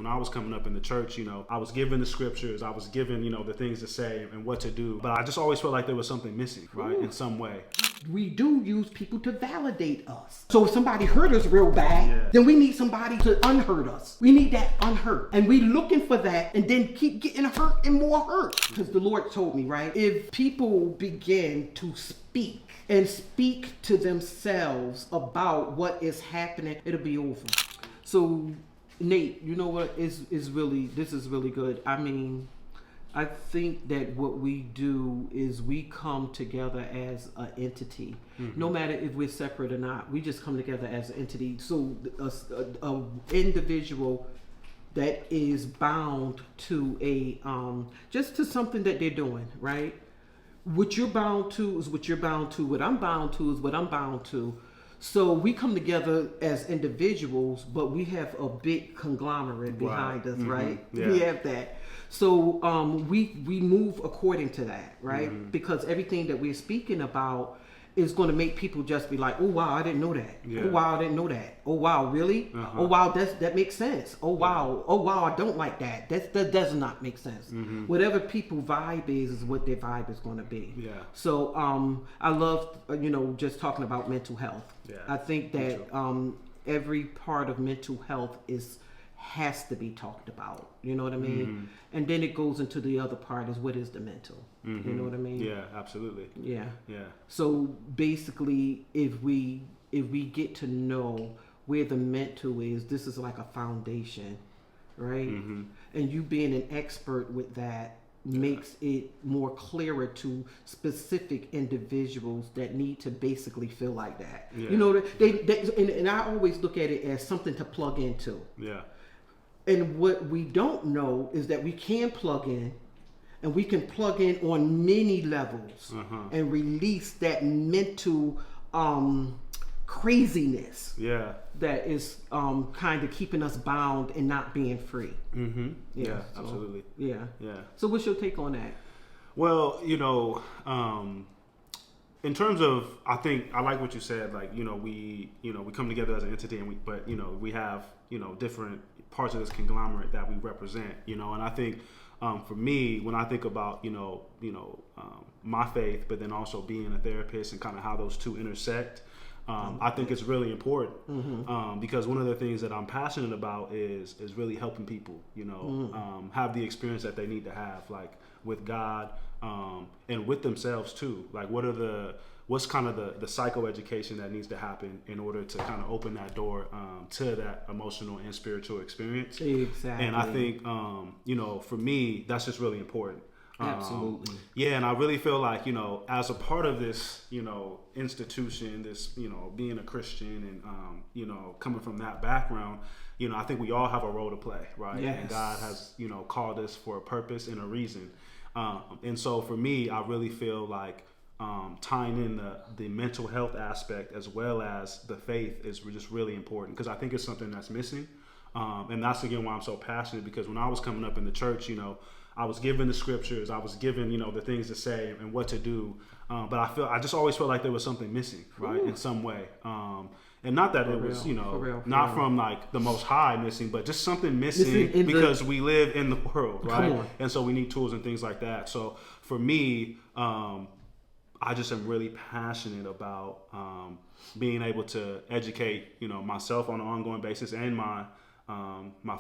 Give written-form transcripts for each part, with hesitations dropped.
When I was coming up in the church, I was given the scriptures, I was given, the things to say and what to do. But I just always felt like there was something missing, right, in some way. We do use people to validate us. So if somebody hurt us real bad, then we need somebody to unhurt us. We need that unhurt. And we looking for that and then keep getting hurt and more hurt. Because the Lord told me, right, if people begin to speak to themselves about what is happening, it'll be over. So Nate, you know what this is really good. I mean, I think that what we do is we come together as an entity. No matter if we're separate or not, we just come together as an entity. So a individual that is bound to just to something that they're doing, right? What you're bound to is what you're bound to. What I'm bound to is what I'm bound to. So we come together as individuals, but we have a big conglomerate behind us, right? Yeah. We have that. So we move according to that, right? Because everything that we're speaking about is going to make people just be like, oh wow, I didn't know that. Yeah. Oh wow, I didn't know that. Oh wow, really? Oh wow, that makes sense. Oh wow, I don't like that. That does not make sense. Whatever people vibe is what their vibe is going to be. Yeah. So I love just talking about mental health. Yeah. I think that every part of mental health has to be talked about. You know what I mean? And then it goes into the other part is what is the mental. You know what I mean? Yeah, absolutely. Yeah. Yeah. So basically if we get to know where the mental is, this is like a foundation, right? And you being an expert with that makes it more clearer to specific individuals that need to basically feel like that. Yeah. And I always look at it as something to plug into. Yeah. And what we don't know is that we can plug in, and we can plug in on many levels and release that mental craziness that is kind of keeping us bound and not being free. Yeah, absolutely. Yeah. So what's your take on that? Well, in terms of, I think I like what you said. Like, we come together as an entity, and we have different parts of this conglomerate that we represent. And I think for me, when I think about my faith, but then also being a therapist and kind of how those two intersect, I think it's really important because one of the things that I'm passionate about is really helping people, have the experience that they need to have, like with God and with themselves too. Like, what's kind of the psychoeducation that needs to happen in order to kind of open that door to that emotional and spiritual experience. Exactly. And I think, for me, that's just really important. Absolutely. Yeah, and I really feel like, as a part of this, institution, this, being a Christian and, coming from that background, I think we all have a role to play, right? Yes. And God has, called us for a purpose and a reason. And so for me, I really feel like tying in the mental health aspect as well as the faith is just really important, because I think it's something that's missing. And that's, again, why I'm so passionate, because when I was coming up in the church, I was given the scriptures, I was given, the things to say and what to do. But I just always felt like there was something missing, right, in some way. And not that it was, not from like the Most High missing, but just something missing because we live in the world, right? And so we need tools and things like that. So for me, I just am really passionate about being able to educate, myself on an ongoing basis and my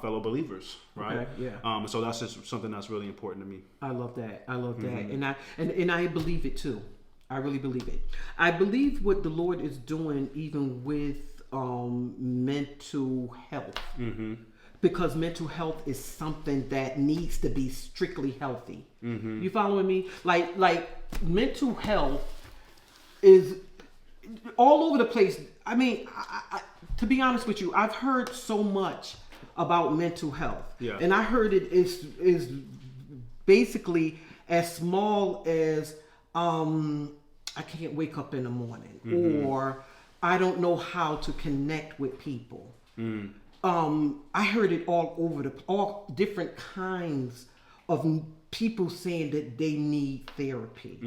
fellow believers, right? Okay, yeah. So that's just something that's really important to me. I love that. And I believe it too. I really believe it. I believe what the Lord is doing even with mental health. Because mental health is something that needs to be strictly healthy. You following me? Like mental health is all over the place. I mean, I, to be honest with you, I've heard so much about mental health. Yeah. And I heard it is basically as small as I can't wake up in the morning, or I don't know how to connect with people. I heard it all over all different kinds of people saying that they need therapy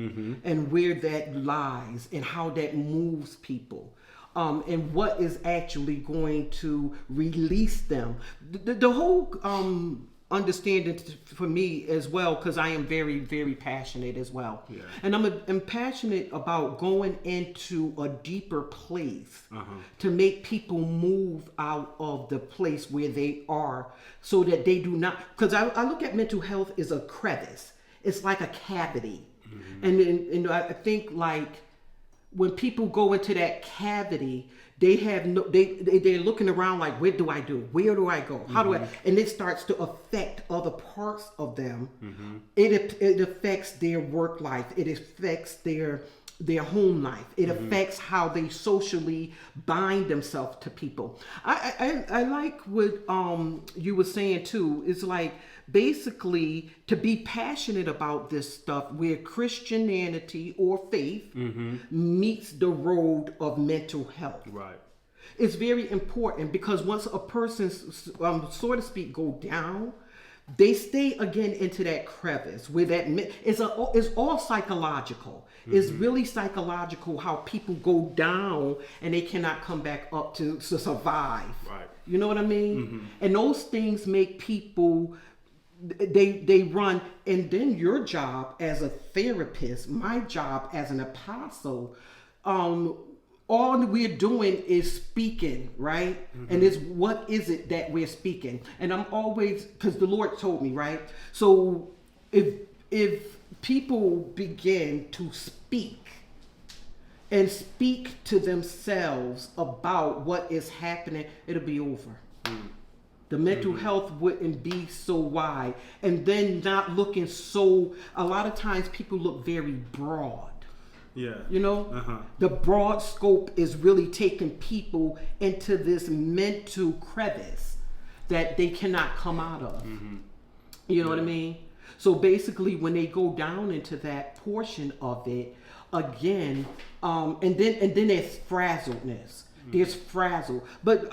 and where that lies and how that moves people. and what is actually going to release them. The whole understanding for me as well, because I am very, very passionate as well. Yeah. And I'm passionate about going into a deeper place to make people move out of the place where they are, so that they do not, because I look at mental health as a crevice. It's like a cavity. And I think like when people go into that cavity, they have no, they're looking around like, where do I do? Where do I go? How do I? And it starts to affect other parts of them. It affects their work life. It affects their home life. It affects how they socially bind themselves to people. I like what you were saying too. It's like basically to be passionate about this stuff where Christianity or faith meets the road of mental health. Right. It's very important, because once a person, so to speak, go down, they stay again into that crevice where that it's all psychological. It's really psychological how people go down and they cannot come back up to survive. Right. You know what I mean? And those things make people, they run. And then your job as a therapist, my job as an apostle, all we're doing is speaking, right? And it's what is it that we're speaking? And I'm always, because the Lord told me, right? So if people begin to speak and speak to themselves about what is happening, it'll be over. The mental health wouldn't be so wide. And then not looking so, a lot of times people look very broad. Yeah. You know, the broad scope is really taking people into this mental crevice that they cannot come out of. You know what I mean? So basically, when they go down into that portion of it, again, and then there's frazzledness. There's frazzle. But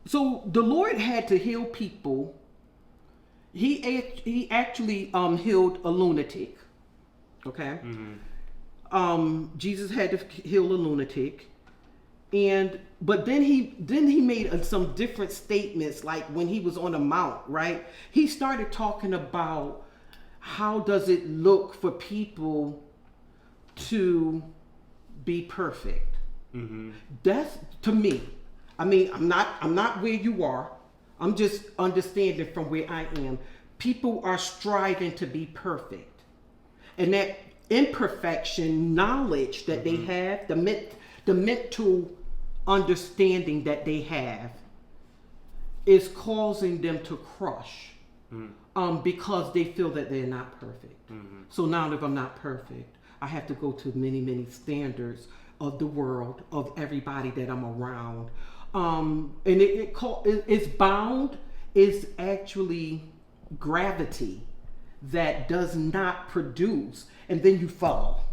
so the Lord had to heal people. He actually healed a lunatic. Okay. Jesus had to heal a lunatic, but then he made some different statements, like when he was on the mount, right? He started talking about how does it look for people to be perfect. That's, to me, I mean, I'm not where you are. I'm just understanding from where I am. People are striving to be perfect. And that imperfection knowledge that they have, the mental understanding that they have, is causing them to crush because they feel that they're not perfect. So now if I'm not perfect, I have to go to many, many standards of the world, of everybody that I'm around. And it's bound, is actually gravity that does not produce, and then you fall,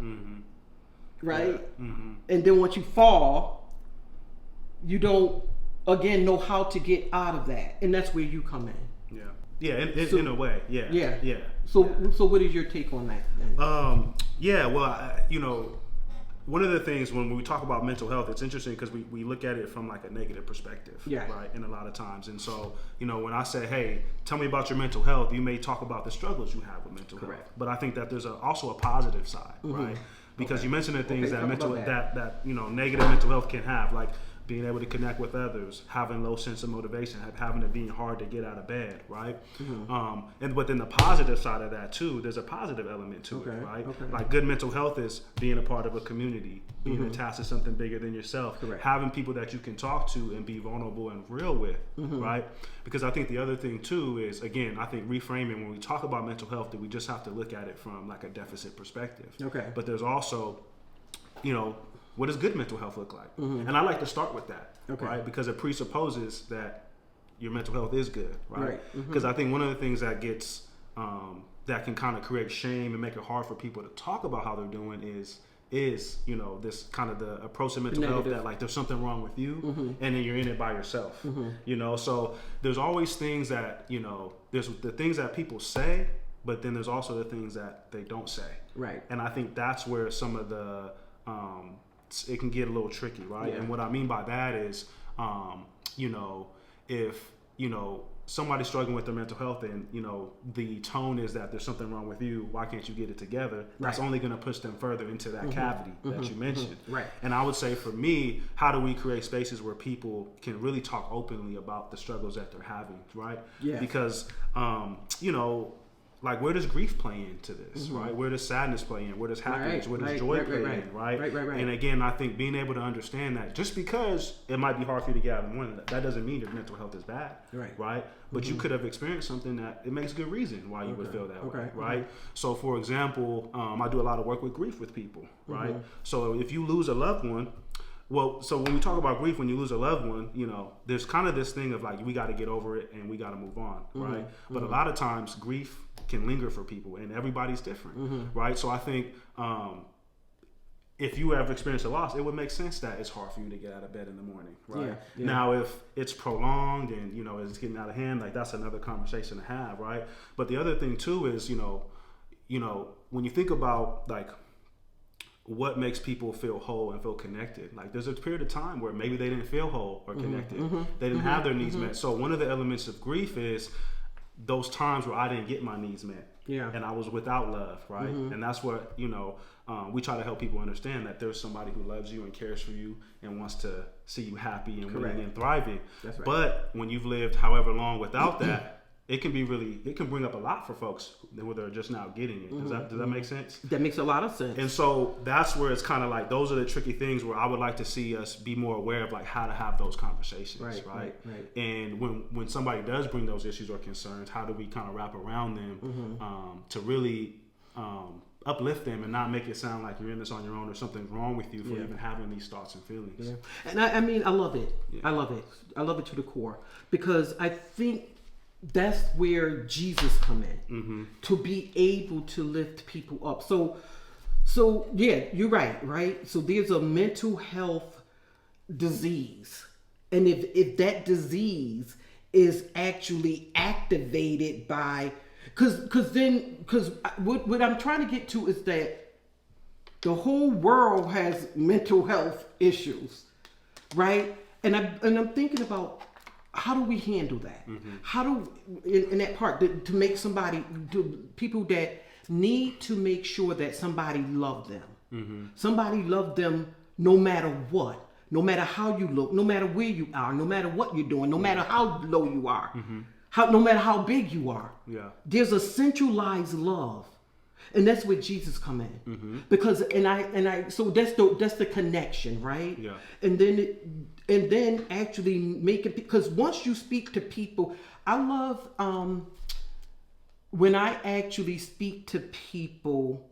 right? And then once you fall, you don't again know how to get out of that, and that's where you come in. In a way, So what is your take on that then? One of the things when we talk about mental health, it's interesting because we look at it from like a negative perspective, right? And a lot of times, and so when I say, hey, tell me about your mental health, you may talk about the struggles you have with mental health, but I think that there's also a positive side, right? Because you mentioned the things that negative mental health can have, like being able to connect with others, having low sense of motivation, having it being hard to get out of bed, right? But then the positive side of that too, there's a positive element to it, right? Like good mental health is being a part of a community, being attached to something bigger than yourself, having people that you can talk to and be vulnerable and real with, right? Because I think the other thing too is, again, I think reframing, when we talk about mental health, that we just have to look at it from like a deficit perspective. But there's also, what does good mental health look like? And I like to start with that, right? Because it presupposes that your mental health is good, right? Because I think one of the things that gets, that can kind of create shame and make it hard for people to talk about how they're doing is this kind of the approach to mental health that like there's something wrong with you, and then you're in it by yourself, So there's always things that, there's the things that people say, but then there's also the things that they don't say. And I think that's where some of the, it can get a little tricky, right? And what I mean by that is, you know, if, you know, somebody's struggling with their mental health and, you know, the tone is that there's something wrong with you, why can't you get it together? That's only going to push them further into that cavity that you mentioned. Right. And I would say for me, how do we create spaces where people can really talk openly about the struggles that they're having, right? Yeah. Because, you know, like, where does grief play into this, right? Where does sadness play in? Where does happiness, where does joy play in, right? And again, I think being able to understand that just because it might be hard for you to get out in the morning, that doesn't mean your mental health is bad, right? But you could have experienced something that it makes good reason why you would feel that way, right? So, for example, I do a lot of work with grief with people, right? So if you lose a loved one, well, so when we talk about grief, when you lose a loved one, you know, there's kind of this thing of like, we got to get over it and we got to move on, right? But a lot of times grief can linger for people and everybody's different, right? So I think if you have experienced a loss, it would make sense that it's hard for you to get out of bed in the morning, right? Now, if it's prolonged and, you know, it's getting out of hand, like, that's another conversation to have, right? But the other thing too is, you know, when you think about like what makes people feel whole and feel connected, like, there's a period of time where maybe they didn't feel whole or connected. They didn't have their needs met. So one of the elements of grief is those times where I didn't get my needs met, and I was without love, right? And that's what, you know, we try to help people understand that there's somebody who loves you and cares for you and wants to see you happy and winning and thriving. That's right. But when you've lived however long without that, it can bring up a lot for folks where they're just now getting it. Does that make sense? That makes a lot of sense. And so that's where it's kind of like, those are the tricky things where I would like to see us be more aware of, like, how to have those conversations, right? And when somebody does bring those issues or concerns, how do we kind of wrap around them to really uplift them and not make it sound like you're in this on your own or something's wrong with you for even having these thoughts and feelings. And I mean, I love it. I love it. I love it to the core, because I think that's where Jesus come in, to be able to lift people up. So yeah, you're right? So there's a mental health disease. And if that disease is actually activated by, because what I'm trying to get to is that the whole world has mental health issues, right? And I'm thinking about, how do we handle that? How do, in that part, to make somebody, to people that need to make sure that somebody love them. Somebody love them no matter what, no matter how you look, no matter where you are, no matter what you're doing, no matter how low you are, no matter how big you are. There's a centralized love. And that's where Jesus come in, because so that's the connection, right? And then actually make it, because once you speak to people, I love when I actually speak to people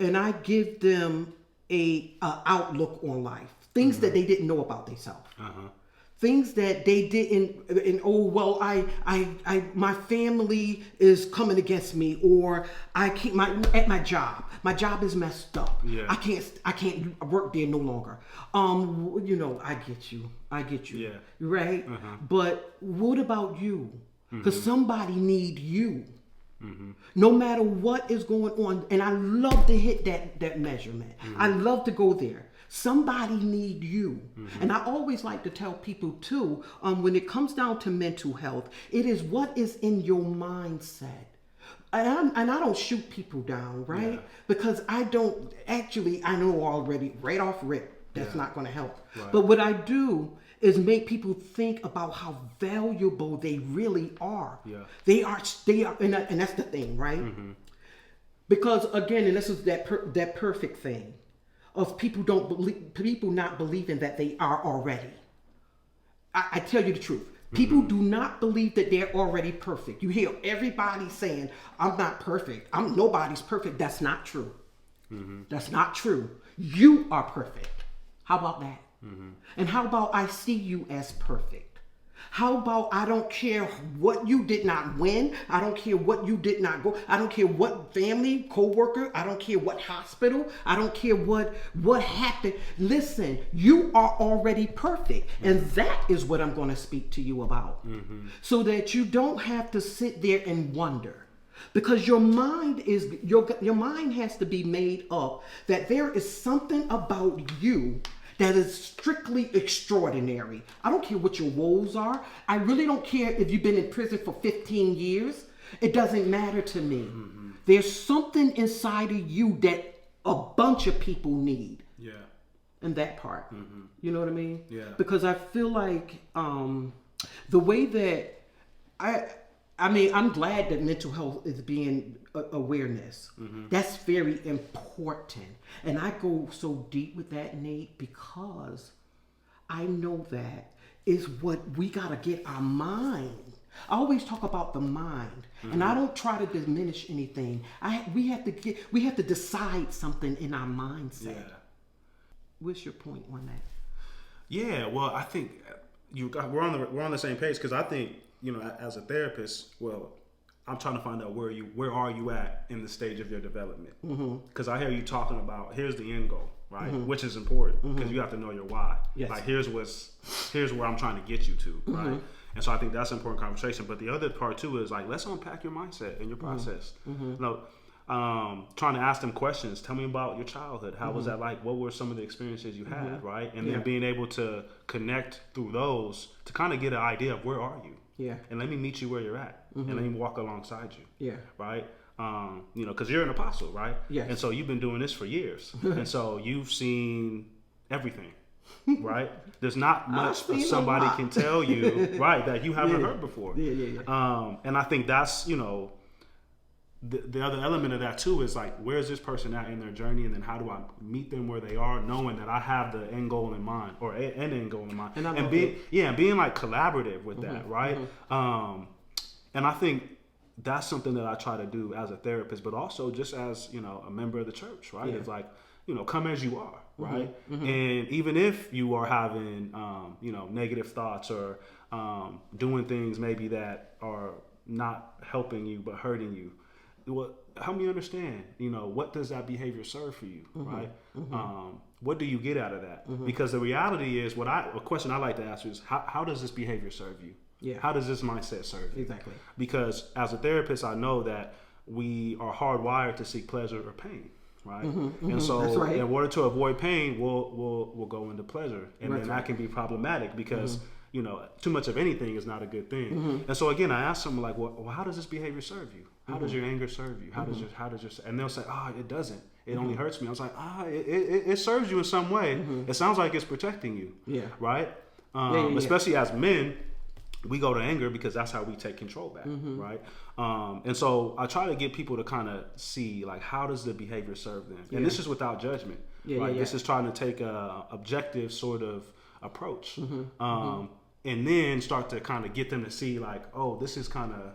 and I give them a outlook on life, things that they didn't know about themselves. Things that they didn't, and my family is coming against me, or I can't, at my job is messed up. I can't work there no longer. You know, I get you. Right? But what about you? Because somebody need you. No matter what is going on, and I love to hit that measurement. I love to go there. Somebody need you. And I always like to tell people too, when it comes down to mental health, it is what is in your mindset. And I don't shoot people down, right? Because I know already right off rip, that's not going to help. But what I do is make people think about how valuable they really are. They are, and that's the thing, right? Because again, and this is that perfect thing of people not believing that they are already. I tell you the truth. People do not believe that they're already perfect. You hear everybody saying, I'm not perfect. Nobody's perfect. That's not true. That's not true. You are perfect. How about that? And how about I see you as perfect? How about I don't care what you did not win. I don't care what you did not go. I don't care what family, co-worker. I don't care what hospital. I don't care what happened. Listen, you are already perfect. And that is what I'm going to speak to you about. So that you don't have to sit there and wonder. Because your mind has to be made up that there is something about you that is strictly extraordinary. I don't care what your woes are. I really don't care if you've been in prison for 15 years. It doesn't matter to me. Mm-hmm. There's something inside of you that a bunch of people need. Yeah. And that part. Mm-hmm. You know what I mean? Yeah. Because I feel like the way that I'm glad that mental health is being awareness. Mm-hmm. That's very important. And I go so deep with that, Nate, because I know that is what we got to get our mind. I always talk about the mind, and I don't try to diminish anything. We have to decide something in our mindset. Yeah. What's your point on that? Yeah, well, I think we're on the same page, because I think, as a therapist, well, I'm trying to find out where are you at in the stage of your development, because I hear you talking about here's the end goal, right? Which is important, because you have to know your why. Yes. Like here's where I'm trying to get you to, right? And so I think that's an important conversation. But the other part too is like, let's unpack your mindset and your process. Trying to ask them questions. Tell me about your childhood. How was that like? What were some of the experiences you had, right? And then being able to connect through those to kind of get an idea of where are you. Yeah. And let me meet you where you're at. And let me walk alongside you. Yeah. Right? Because you're an apostle, right? Yes. And so you've been doing this for years. And so you've seen everything. Right? There's not much somebody can tell you, right, that you haven't heard before. And I think that's, the other element of that too is like, where's this person at in their journey, and then how do I meet them where they are, knowing that I have the end goal in mind, or an end goal in mind, and being like collaborative with that, right? And I think that's something that I try to do as a therapist, but also just as a member of the church, right? It's like, come as you are, right? And even if you are having negative thoughts, or doing things maybe that are not helping you but hurting you, well, help me understand, what does that behavior serve for you, right? What do you get out of that? Because the reality is, a question I like to ask is, how does this behavior serve you? Yeah. How does this mindset serve you? Exactly. Because as a therapist, I know that we are hardwired to seek pleasure or pain, right? And so in order to avoid pain, we'll go into pleasure. And then that can be problematic, because too much of anything is not a good thing. And so again, I ask them like, well, how does this behavior serve you? How does your anger serve you? How does your, and they'll say, it doesn't. It only hurts me. I was like, it serves you in some way. It sounds like it's protecting you. Yeah. Right? Especially as men, we go to anger because that's how we take control back. Right? And so I try to get people to kind of see, like, how does the behavior serve them? And this is without judgment. Right? This is trying to take a objective sort of approach. And then start to kind of get them to see, like, oh, this is kind of,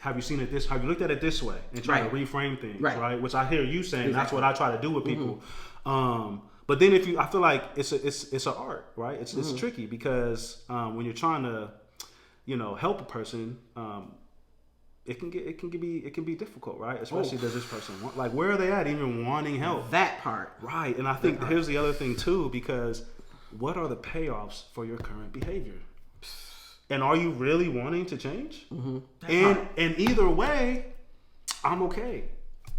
have you seen it this, have you looked at it this way, and try to reframe things, right? Which I hear you saying, that's what I try to do with people. But then I feel like it's an art, right? It's tricky, because when you're trying to, help a person, it can be difficult, right? Especially does this person want, like, where are they at even wanting help? That part. Right. And I think here's the other thing too, because what are the payoffs for your current behavior? And are you really wanting to change? And either way, I'm okay.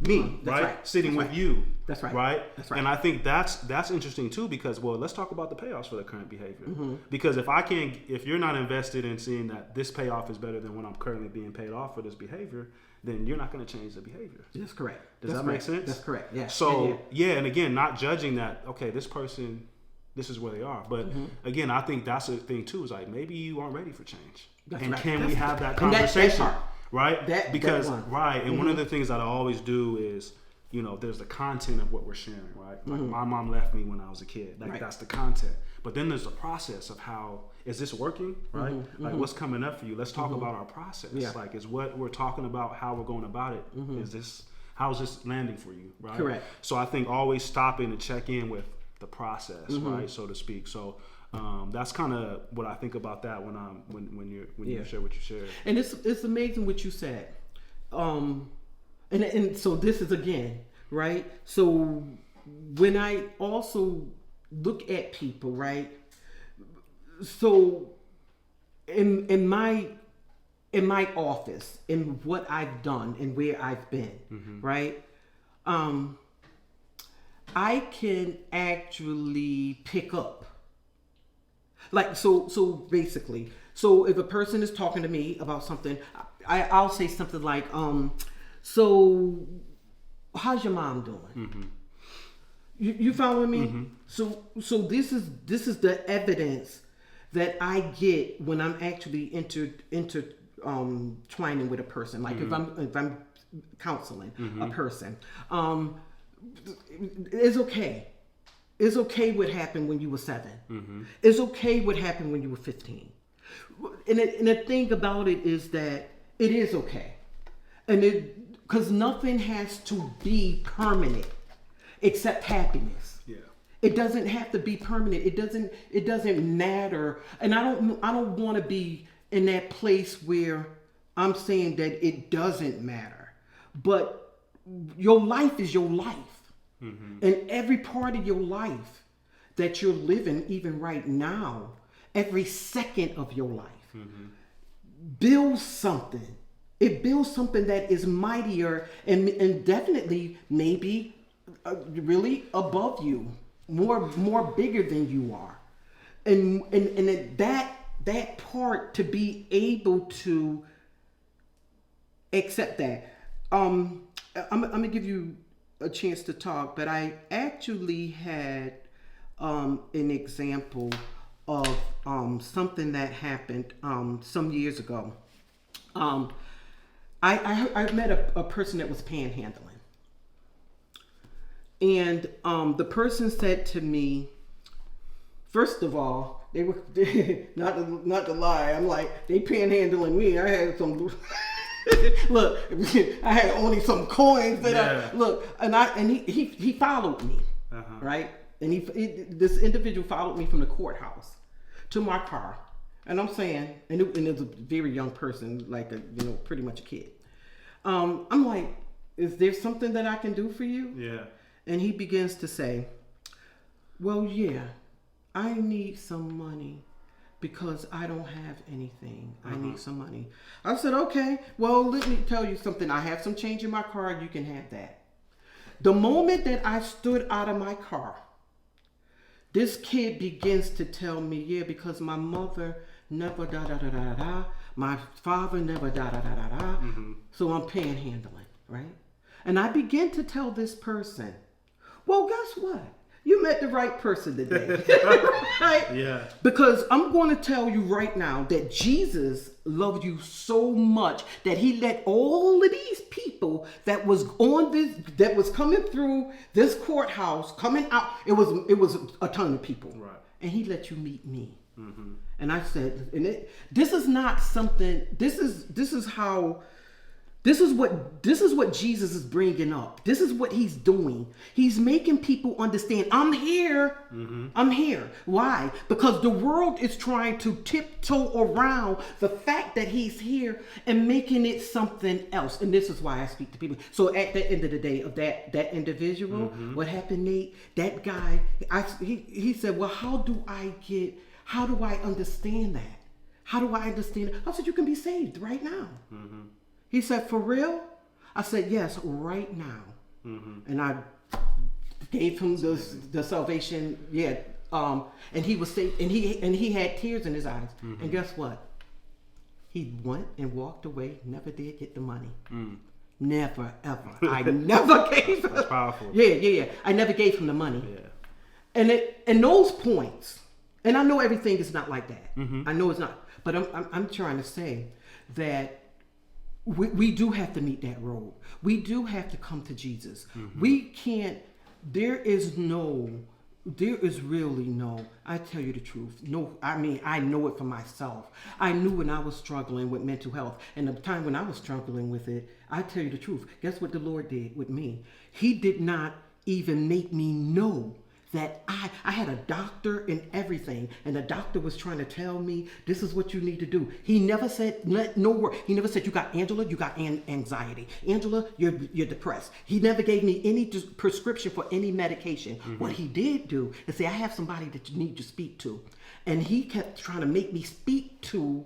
Me, right? Sitting with you. That's right. Right? That's right. And I think that's interesting too, because, well, let's talk about the payoffs for the current behavior. Because if you're not invested in seeing that this payoff is better than what I'm currently being paid off for this behavior, then you're not going to change the behavior. That's correct. Does that make sense? That's correct. Yeah. So, and again, not judging that, okay, this person, this is where they are. But again, I think that's the thing too, is like, maybe you aren't ready for change. Can we have that conversation? Right? And one of the things that I always do is, there's the content of what we're sharing, right? Like, my mom left me when I was a kid. Like, that's the content. But then there's the process of how, is this working, right? Like, what's coming up for you? Let's talk about our process. Yeah. Like, is what we're talking about, how we're going about it, how is this landing for you, right? Correct. So I think always stopping to check in with the process, right, so to speak. So that's kind of what I think about that when you share what you share. And it's amazing what you said. And so this is, again, right? So when I also look at people, right? So in my in my office, in what I've done and where I've been, right? I can actually pick up. Like, so basically, so if a person is talking to me about something, I'll say something like, so how's your mom doing? You following me? So this is the evidence that I get when I'm actually twining with a person. Like if I'm counseling a person, it's okay. It's okay what happened when you were 7. It's okay what happened when you were 15. And the thing about it is that it is okay. And because nothing has to be permanent except happiness. Yeah. It doesn't have to be permanent. It doesn't matter. And I don't want to be in that place where I'm saying that it doesn't matter. But your life is your life. And every part of your life that you're living, even right now, every second of your life, builds something. It builds something that is mightier and definitely maybe really above you, more bigger than you are. And that part, to be able to accept that. I'm gonna give you a chance to talk, but I actually had an example of something that happened some years ago. I met a person that was panhandling, and the person said to me, first of all, they were not to lie, I'm like, they panhandling me. I had some look, I had only some coins that he followed me, right? And this individual followed me from the courthouse to my car, and I'm saying, and it was a very young person, like pretty much a kid. I'm like, is there something that I can do for you? Yeah. And he begins to say, well, yeah, I need some money because I don't have anything. I need some money. I said, okay, well, let me tell you something. I have some change in my car. You can have that. The moment that I stood out of my car, this kid begins to tell me, yeah, because my mother never da-da-da-da-da, my father never da-da-da-da-da, so I'm panhandling, right? And I begin to tell this person, well, guess what? You met the right person today, right? Yeah. Because I'm going to tell you right now that Jesus loved you so much that he let all of these people that was coming through this courthouse, coming out, it was a ton of people, right? And he let you meet me. And I said, this is not something. This is what Jesus is bringing up. This is what he's doing. He's making people understand, I'm here. I'm here. Why? Because the world is trying to tiptoe around the fact that he's here and making it something else. And this is why I speak to people. So at the end of the day, of that individual, what happened, Nate? That guy, he said, well, how do I understand that? How do I understand it? I said, you can be saved right now. He said, for real? I said, yes, right now. And I gave him the salvation. Yeah. And he was saved, and he had tears in his eyes. And guess what? He went and walked away, never did get the money. Never, ever. I never gave him. That's powerful. Yeah. I never gave him the money. Yeah. And those points, and I know everything is not like that. I know it's not. But I'm trying to say that we do have to meet that road. We do have to come to Jesus. We can't, there is really no, I tell you the truth. No, I mean, I know it for myself. I knew when I was struggling with mental health, and the time when I was struggling with it, I tell you the truth. Guess what the Lord did with me? He did not even make me know that I had a doctor and everything, and the doctor was trying to tell me this is what you need to do. He never said no word. He never said, you got Angela, you got anxiety. Angela, you're depressed. He never gave me any prescription for any medication. What he did do is say, I have somebody that you need to speak to, and he kept trying to make me speak to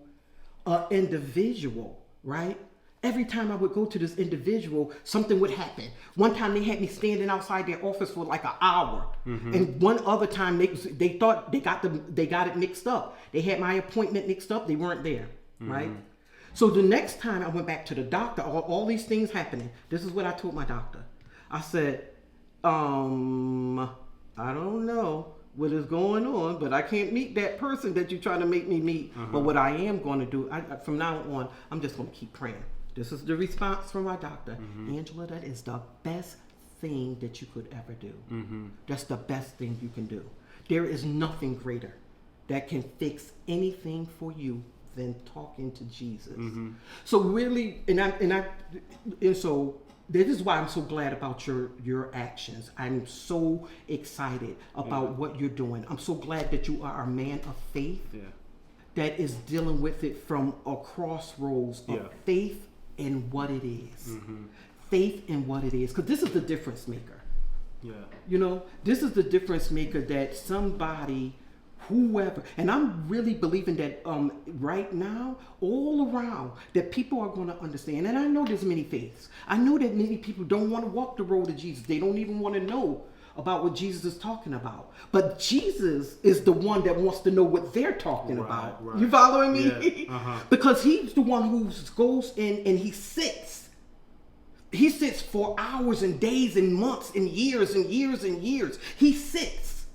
an individual, right? Every time I would go to this individual, something would happen. One time they had me standing outside their office for like an hour. And one other time they thought they got it mixed up. They had my appointment mixed up. They weren't there, right? So the next time I went back to the doctor, all these things happening. This is what I told my doctor. I said, I don't know what is going on, but I can't meet that person that you're trying to make me meet. But what I am going to do, from now on, I'm just going to keep praying. This is the response from my doctor. Angela, that is the best thing that you could ever do. That's the best thing you can do. There is nothing greater that can fix anything for you than talking to Jesus. So really, and so this is why I'm so glad about your actions. I'm so excited about what you're doing. I'm so glad that you are a man of faith that is dealing with it from a crossroads of faith in what it is. Faith in what it is. Because this is the difference maker. You know, this is the difference maker that somebody, whoever, and I'm really believing that right now, all around, that people are going to understand. And I know there's many faiths. I know that many people don't want to walk the road of Jesus. They don't even want to know about what Jesus is talking about. But Jesus is the one that wants to know what they're talking about. You following me? Yeah. Because he's the one who goes in and he sits. He sits for hours and days and months and years and years and years. He sits.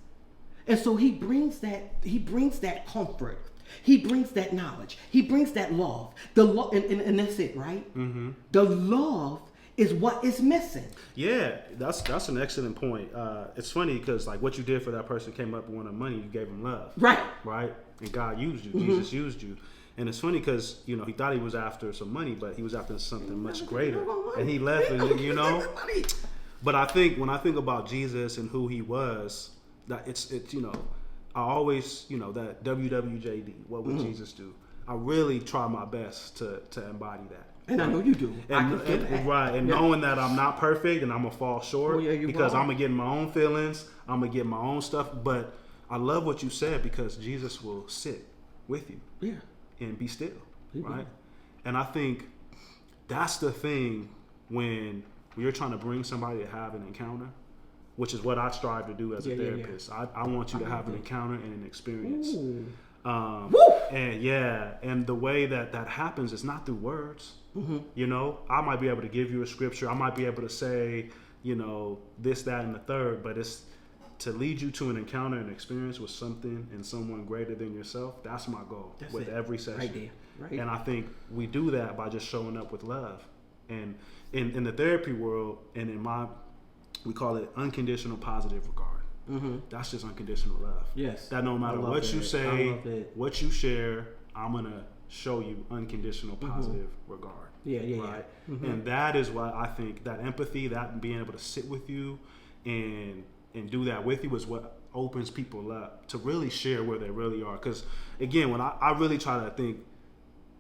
And so he brings that comfort. He brings that knowledge. He brings that love. And that's it, right? The love is what is missing. Yeah, that's an excellent point. It's funny because like what you did for that person came up and wanted money, you gave him love. Right? And God used you. Jesus used you. And it's funny because, you know, he thought he was after some money, but he was after something much greater. And he left and, you know. But I think when I think about Jesus and who he was, that it's you know, I always, you know, that WWJD, what would Jesus do? I really try my best to embody that. And I know you do. And knowing that I'm not perfect and I'm gonna fall short because I'm gonna get in my own feelings, I'm gonna get my own stuff. But I love what you said because Jesus will sit with you, and be still, right? And I think that's the thing when you're trying to bring somebody to have an encounter, which is what I strive to do as a therapist. I want you to have an encounter and an experience. And the way that happens is not through words. You know, I might be able to give you a scripture. I might be able to say, you know, this, that, and the third, but it's to lead you to an encounter and experience with something and someone greater than yourself. That's my goal with every session. Right. And I think we do that by just showing up with love. And in the therapy world and we call it unconditional positive regard. That's just unconditional love. Yes. That no matter what you say, what you share, I'm going to show you unconditional positive regard. Right? And that is why I think that empathy, that being able to sit with you and do that with you is what opens people up to really share where they really are. Because again, when I really try to think,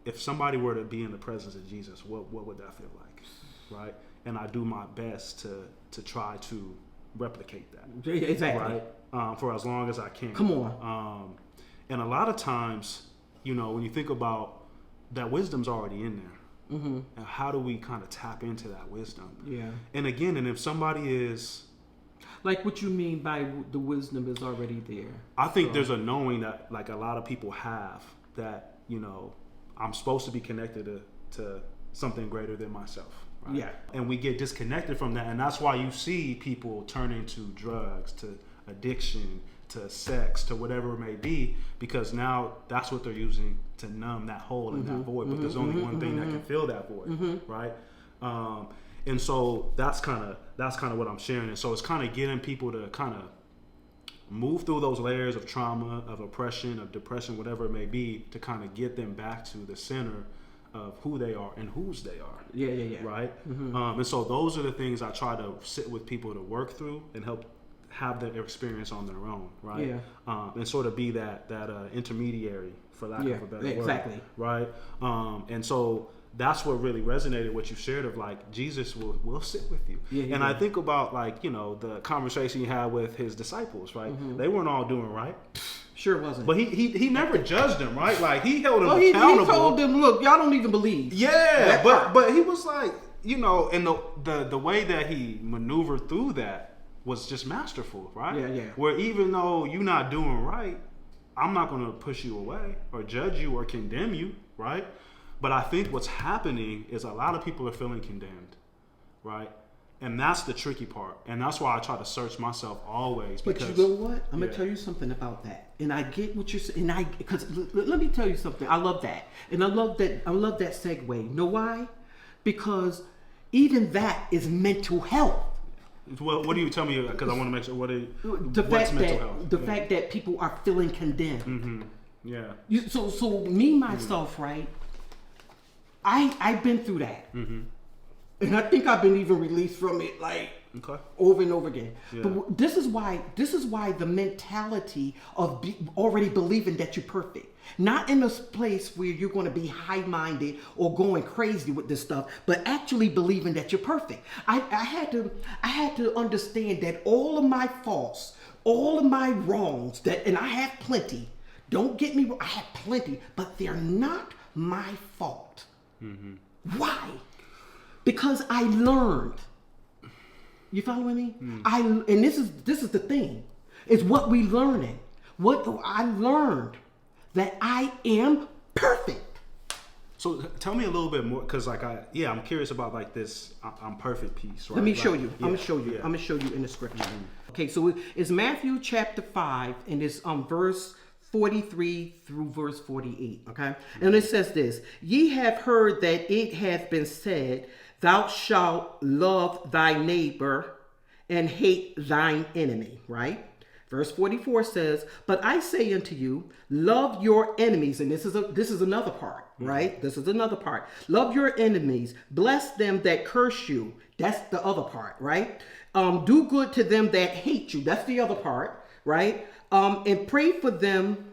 if somebody were to be in the presence of Jesus, what would that feel like? Right? And I do my best to try to replicate that. Exactly. Right? For as long as I can. Come on. And a lot of times, you know, when you think about that, wisdom's already in there. And how do we kind of tap into that wisdom? And again, and if somebody is... Like what you mean by the wisdom is already there? I think there's a knowing that like a lot of people have that, you know, I'm supposed to be connected to something greater than myself. Right? And we get disconnected from that. And that's why you see people turning to drugs, to addiction, to sex, to whatever it may be, because now that's what they're using to numb that hole and that void. But there's only one thing that can fill that void, right? And so that's kind of what I'm sharing. And so it's kind of getting people to kind of move through those layers of trauma, of oppression, of depression, whatever it may be, to kind of get them back to the center of who they are and whose they are. Right? And so those are the things I try to sit with people to work through and help have that experience on their own, right? And sort of be that intermediary, for lack of a better word. Right? And so that's what really resonated, what you shared of like, Jesus will sit with you. I think about like, you know, the conversation he had with his disciples, right? They weren't all doing right. Sure wasn't. But he never judged them, right? Like he held them he accountable. told them, look, y'all don't even believe. Yeah, but he was like, you know, and the way that he maneuvered through that was just masterful, right? Yeah. Where even though you're not doing right, I'm not going to push you away or judge you or condemn you, right? But I think what's happening is a lot of people are feeling condemned, right? And that's the tricky part. And that's why I try to search myself always. Because, but you know what? I'm going to tell you something about that. And I get what you're saying. Because let me tell you something. I love that. And I love that segue. You know why? Because even that is mental health. Well, what do you tell me? Because I want to make sure. What's mental health? The fact that people are feeling condemned. Mm-hmm. Yeah. So me, myself, right? I've been through that. Mm-hmm. And I think I've been even released from it over and over again. Yeah. But this is why the mentality of already believing that you're perfect. Not in a place where you're going to be high-minded or going crazy with this stuff, but actually believing that you're perfect. I had to understand that all of my faults, all of my wrongs, and I have plenty. Don't get me wrong, I have plenty, but they're not my fault. Mm-hmm. Why? Because I learned. You following me? And this is the thing. It's what we learning. What I learned that I am perfect. So tell me a little bit more, because I'm curious about this I'm perfect piece. Right? Let me show you. Yeah, I'm gonna show you in the scripture. Okay, so it's Matthew chapter 5, and it's verse 43 through verse 48. Okay, and it says this: Ye have heard that it hath been said, Thou shalt love thy neighbor and hate thine enemy. Right. Verse 44 says, But I say unto you, love your enemies. And this is another part, right? This is another part. Love your enemies. Bless them that curse you. That's the other part, right? Do good to them that hate you. That's the other part, right? And pray for them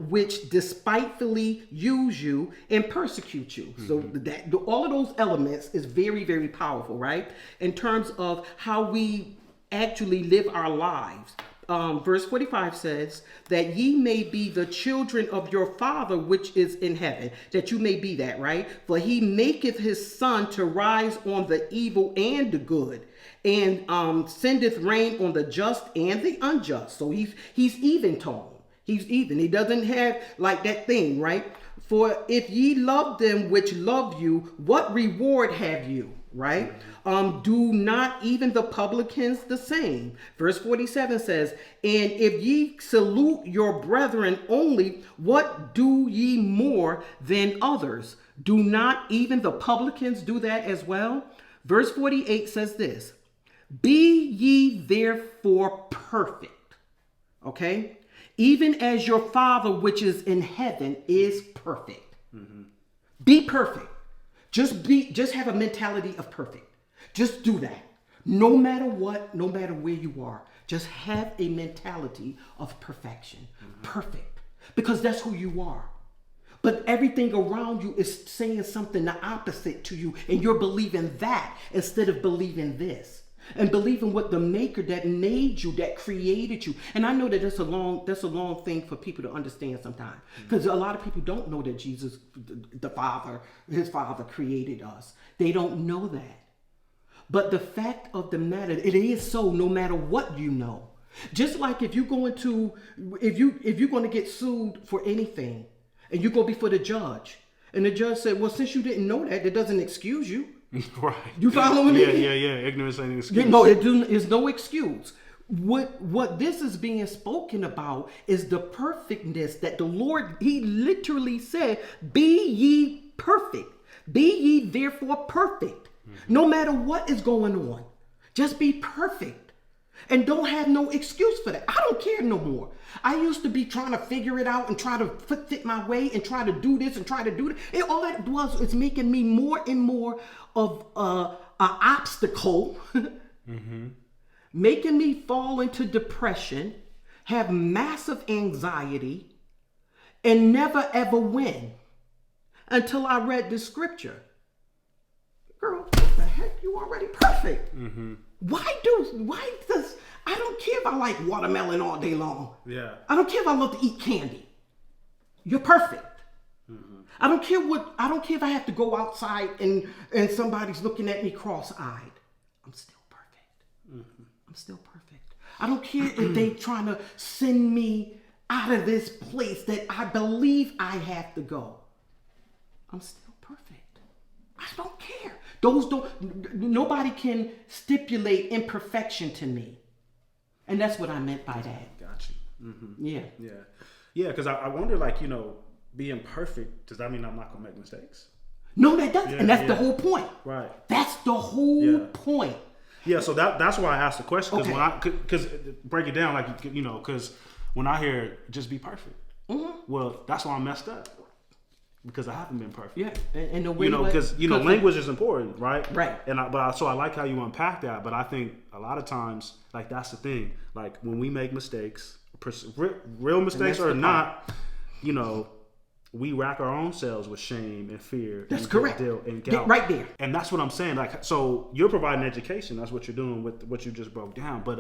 which despitefully use you and persecute you. Mm-hmm. So that all of those elements is very, very powerful, right? In terms of how we actually live our lives. Verse 45 says that ye may be the children of your Father which is in heaven, that you may be that, right? For he maketh his sun to rise on the evil and the good, and sendeth rain on the just and the unjust. So he's even toned. He's even. He doesn't have like that thing, right? For if ye love them which love you, what reward have you? Right? Do not even the publicans the same? Verse 47 says, And if ye salute your brethren only, what do ye more than others? Do not even the publicans do that as well? Verse 48 says this: Be ye therefore perfect. Okay? Even as your Father which is in heaven is perfect. Mm-hmm. Be perfect. Just have a mentality of perfect. Just do that. No matter what, no matter where you are, just have a mentality of perfection. Mm-hmm. Perfect. Because that's who you are. But everything around you is saying something the opposite to you, and you're believing that instead of believing this. And believing what the maker that made you, that created you. And I know that that's a long thing for people to understand sometimes. Because a lot of people don't know that Jesus, the Father, his Father created us. They don't know that. But the fact of the matter, it is so no matter what you know. Just like if you're going to get sued for anything, and you go before the judge, and the judge said, well, since you didn't know that, doesn't excuse you. Right. You following me? Yeah. Ignorance ain't an excuse. No, it's no excuse. What this is being spoken about is the perfectness that the Lord, he literally said, be ye perfect. Be ye therefore perfect. Mm-hmm. No matter what is going on. Just be perfect. And don't have no excuse for that. I don't care no more. I used to be trying to figure it out and try to fit my way and try to do this and try to do that. All that was, it's making me more and more of an obstacle, mm-hmm. making me fall into depression, have massive anxiety, and never ever win until I read the scripture. Girl, what the heck? You already perfect. Mm-hmm. Why does I don't care if I like watermelon all day long. Yeah. I don't care if I love to eat candy. You're perfect. I don't care if I have to go outside and somebody's looking at me cross-eyed. I'm still perfect. I'm still perfect. I don't care if they trying to send me out of this place that I believe I have to go. I'm still perfect. I don't care. Nobody can stipulate imperfection to me. And that's what I meant by that. Got you. Mm-hmm. Yeah. Yeah. Yeah, because I wonder, like, being perfect, does that mean I'm not going to make mistakes? No, that doesn't. And that's the whole point. Right. That's the whole point. Yeah, so that's why I asked the question. Okay. Because break it down, like, because when I hear just be perfect, well, that's why I'm messed up. Because I haven't been perfect. Yeah, and the way because language is important, right? Right. So I like how you unpack that. But I think a lot of times, like, that's the thing. Like, when we make mistakes, real mistakes or not, we rack our own selves with shame and fear. That's and correct. And doubt. Right there. And that's what I'm saying. Like, so you're providing education. That's what you're doing with what you just broke down. But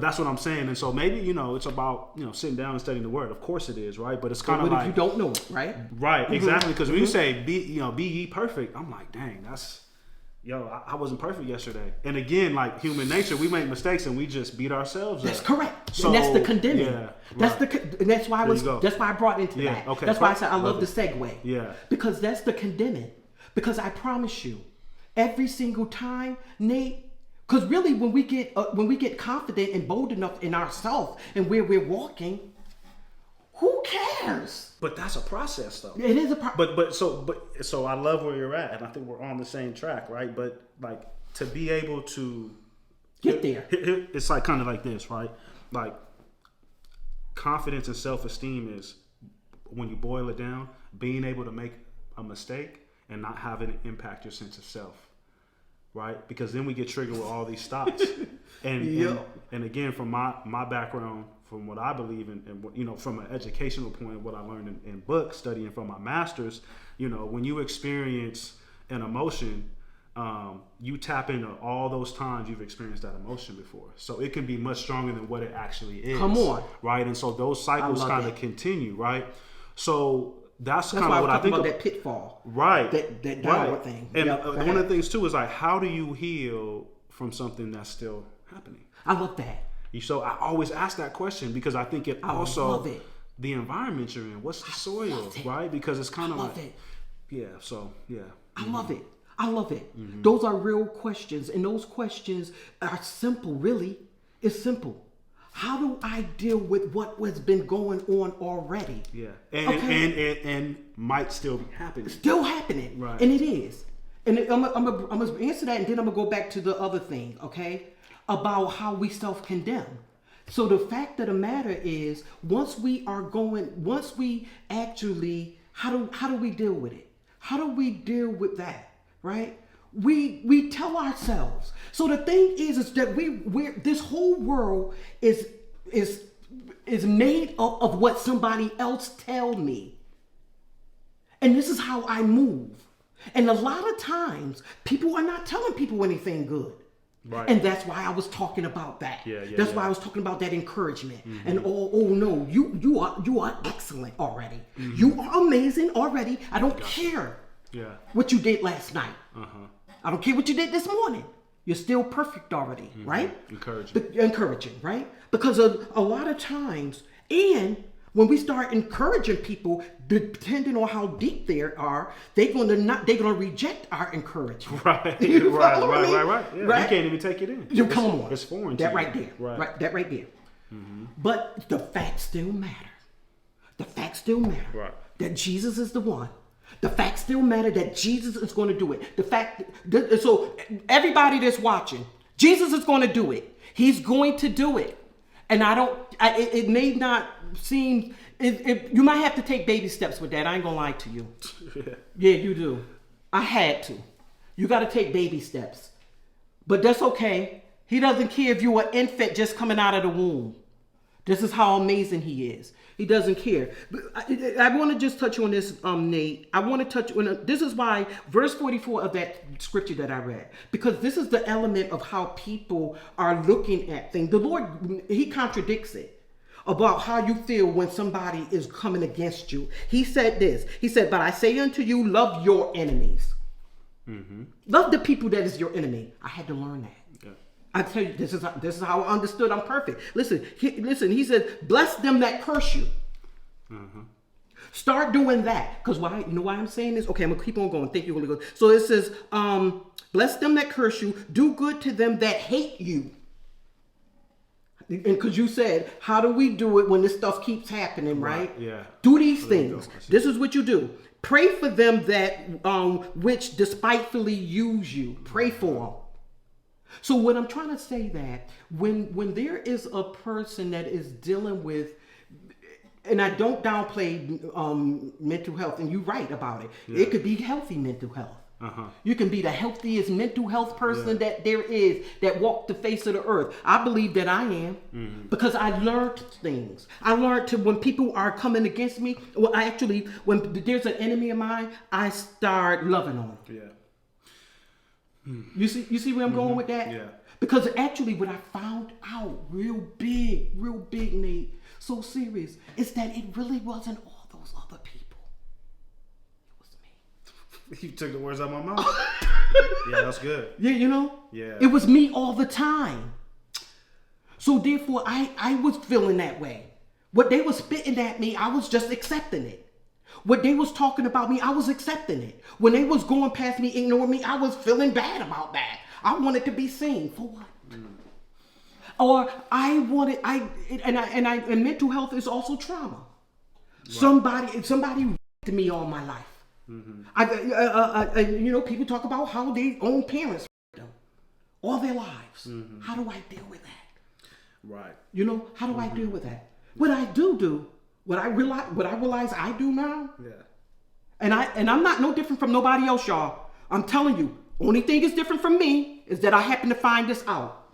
that's what I'm saying. And so maybe, it's about, sitting down and studying the word. Of course it is, right? But it's kind of like, if you don't know it, right? Right, exactly. Because when you say be ye perfect, I'm like, dang, I wasn't perfect yesterday. And again, like human nature, we make mistakes and we just beat ourselves up. That's correct. So, and that's the condemning. Yeah, That's why I brought into that. Okay, that's why I said I love the segue. Yeah. Because that's the condemning. Because I promise you, every single time, Nate, because really when we get confident and bold enough in ourselves and where we're walking, who cares? But that's a process, though. It is a process. So I love where you're at, and I think we're on the same track, right? But like to be able to get there, it's like kind of like this, right? Like confidence and self-esteem is, when you boil it down, being able to make a mistake and not having it impact your sense of self. Right, because then we get triggered with all these stops, and again, from my background, from what I believe in, and from an educational point, what I learned in books, studying from my masters, when you experience an emotion, you tap into all those times you've experienced that emotion before, so it can be much stronger than what it actually is. Come on, right, and so those cycles kind of continue, right, so. That's kind why of what I think about that pitfall, right? That downward thing. And one of the things too is like, how do you heal from something that's still happening? I love that. So I always ask that question because I think I love it. The environment you're in. What's the soil, right? Because it's kind of like, yeah. So yeah, I love it. I love it. Mm-hmm. Those are real questions, and those questions are simple. Really, it's simple. How do I deal with what has been going on already? Yeah, and might still be happening. Still happening, right? And it is. And I'm gonna answer that, and then I'm gonna go back to the other thing, okay? About how we self-condemn. So the fact of the matter is, once we actually, how do we deal with it? How do we deal with that, right? We tell ourselves. So the thing is that we're this whole world is made up of what somebody else tell me. And this is how I move. And a lot of times people are not telling people anything good. Right. And that's why I was talking about that. That's why I was talking about that encouragement. Mm-hmm. And oh no, you are excellent already. Mm-hmm. You are amazing already. I don't care what you did last night. Uh-huh. I don't care what you did this morning. You're still perfect already, right? Encouraging, right? Because a lot of times, and when we start encouraging people, depending on how deep they are, they're gonna reject our encouragement. Right. Right. Yeah. Right? You can't even take it in. Come on. It's foreign. That right there. Right. That right there. Mm-hmm. But the facts still matter. The facts still matter. Right. That Jesus is the one. The facts still matter that Jesus is going to do it. So everybody that's watching, Jesus is going to do it. He's going to do it. And it may not seem, you might have to take baby steps with that. I ain't going to lie to you. Yeah, you do. I had to. You got to take baby steps. But that's okay. He doesn't care if you're an infant just coming out of the womb. This is how amazing he is. He doesn't care. I want to just touch on this, Nate. I want to touch on this is why verse 44 of that scripture that I read, because this is the element of how people are looking at things. The Lord, he contradicts it about how you feel when somebody is coming against you. He said this. He said, but I say unto you, love your enemies. Mm-hmm. Love the people that is your enemy. I had to learn that. Yeah. I tell you, this is how I understood. I'm perfect. Listen. He says, bless them that curse you. Mm-hmm. Start doing that. Because why? You know why I'm saying this? Okay, I'm gonna keep on going. Thank you, Holy Ghost. So it says, bless them that curse you. Do good to them that hate you. And because you said, how do we do it when this stuff keeps happening, right? Yeah. Do these things. This is what you do. Pray for them that which despitefully use you. Pray for them. So what I'm trying to say that when there is a person that is dealing with, and I don't downplay mental health, and you're right about it. Yeah. It could be healthy mental health. Uh-huh. You can be the healthiest mental health person that there is that walked the face of the earth. I believe that I am because I learned things. I learned to when people are coming against me. Well, when there's an enemy of mine, I start loving on them. Yeah. You see where I'm going with that? Yeah. Because actually, what I found out real big, Nate, so serious, is that it really wasn't all those other people. You took the words out of my mouth. Yeah, that's good. Yeah, you know? Yeah. It was me all the time. So therefore, I was feeling that way. What they was spitting at me, I was just accepting it. What they was talking about me, I was accepting it. When they was going past me, ignoring me, I was feeling bad about that. I wanted to be seen. For what? Or and mental health is also trauma. Right. Somebody to me all my life. Mm-hmm. People talk about how their own parents them all their lives. Mm-hmm. How do I deal with that? Right. How do I deal with that? What I do, what I realize I do now. Yeah. And I'm not no different from nobody else, y'all. I'm telling you, only thing is different from me is that I happen to find this out.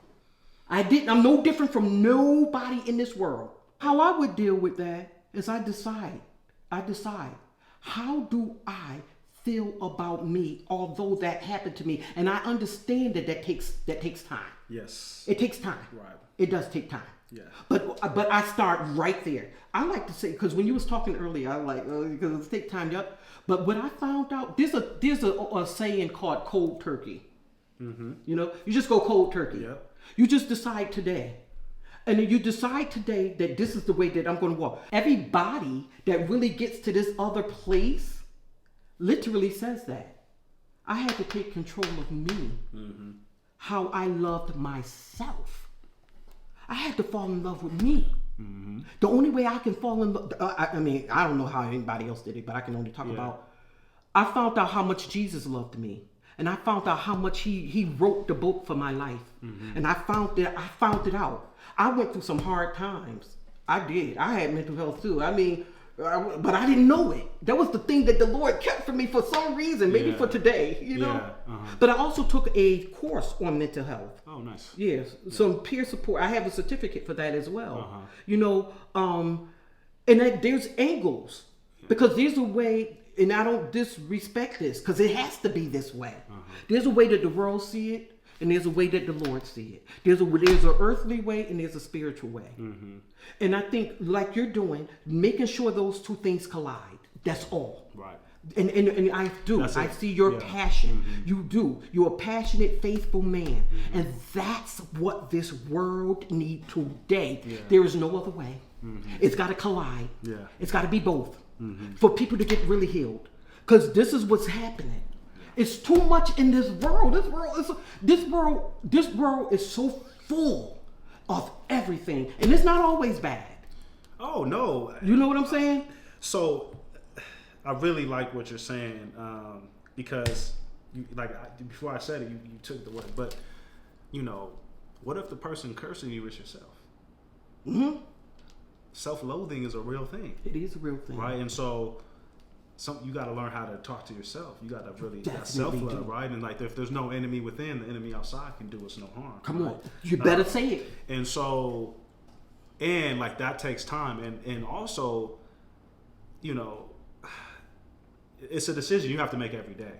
I'm no different from nobody in this world. How I would deal with that is I decide. How do I feel about me, although that happened to me? And I understand that takes time. Yes. It takes time. Right. It does take time. Yeah. But I start right there. I like to say, because when you was talking earlier, I like, because it takes time. Yep. But what I found out, there's a saying called cold turkey. Mm-hmm. You just go cold turkey. Yep. You just decide today. And then you decide today that this is the way that I'm going to walk. Everybody that really gets to this other place literally says that. I had to take control of me. Mm-hmm. How I loved myself. I had to fall in love with me. Mm-hmm. The only way I can fall in love, I don't know how anybody else did it, but I can only talk about, I found out how much Jesus loved me. And I found out how much he wrote the book for my life. Mm-hmm. And I found it out. I went through some hard times. I did. I had mental health too. But I didn't know it. That was the thing that the Lord kept from me for some reason, maybe for today, Yeah. Uh-huh. But I also took a course on mental health. Oh, nice. Yes. Some peer support. I have a certificate for that as well. Uh-huh. And there's angles. Because there's a way, and I don't disrespect this, because it has to be this way. Uh-huh. There's a way that the world see it, and there's a way that the Lord see it. There's an earthly way, and there's a spiritual way. Mm-hmm. And I think, like you're doing, making sure those two things collide. That's all. Right. And I do. I see your passion. Mm-hmm. You do. You're a passionate, faithful man. Mm-hmm. And that's what this world needs today. Yeah. There is no other way. Mm-hmm. It's got to collide. Yeah. It's got to be both. Mm-hmm. For people to get really healed. Because this is what's happening. It's too much in this world. This world is so full of everything. And it's not always bad. Oh, no. You know what I'm saying? So, I really like what you're saying. Because, before I said it, you took the word. But, what if the person cursing you is yourself? Mm-hmm. Self-loathing is a real thing. It is a real thing. Right? And so, you got to learn how to talk to yourself. You got to really that self-love, right? And if there's no enemy within, the enemy outside can do us no harm. Come on. You better say it. And so, And like that takes time, and also, you know, it's a decision you have to make every day.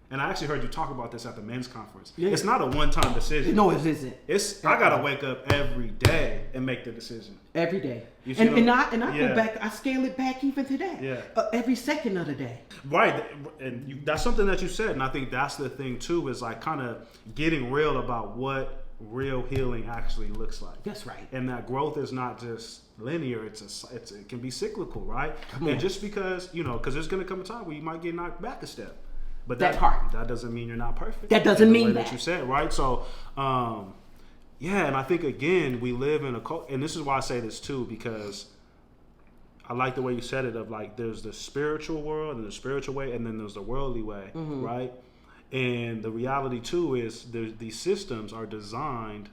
And I actually heard you talk about this at the men's conference. Yeah. It's not a one-time decision. No, it isn't. I gotta wake up every day and make the decision. Every day. And I go back. I scale it back even today. Yeah. Every second of the day. Right, and that's something that you said, and I think that's the thing too, is like kind of getting real about what real healing actually looks like. That's right. And that growth is not just linear; it can be cyclical, right? And just because because there's gonna come a time where you might get knocked back a step. But that doesn't mean you're not perfect. That doesn't mean that you said, right? So, and I think again we live in a culture, and this is why I say this too, because I like the way you said it. Of like, there's the spiritual world and the spiritual way, and then there's the worldly way, right? And the reality too is these systems are designed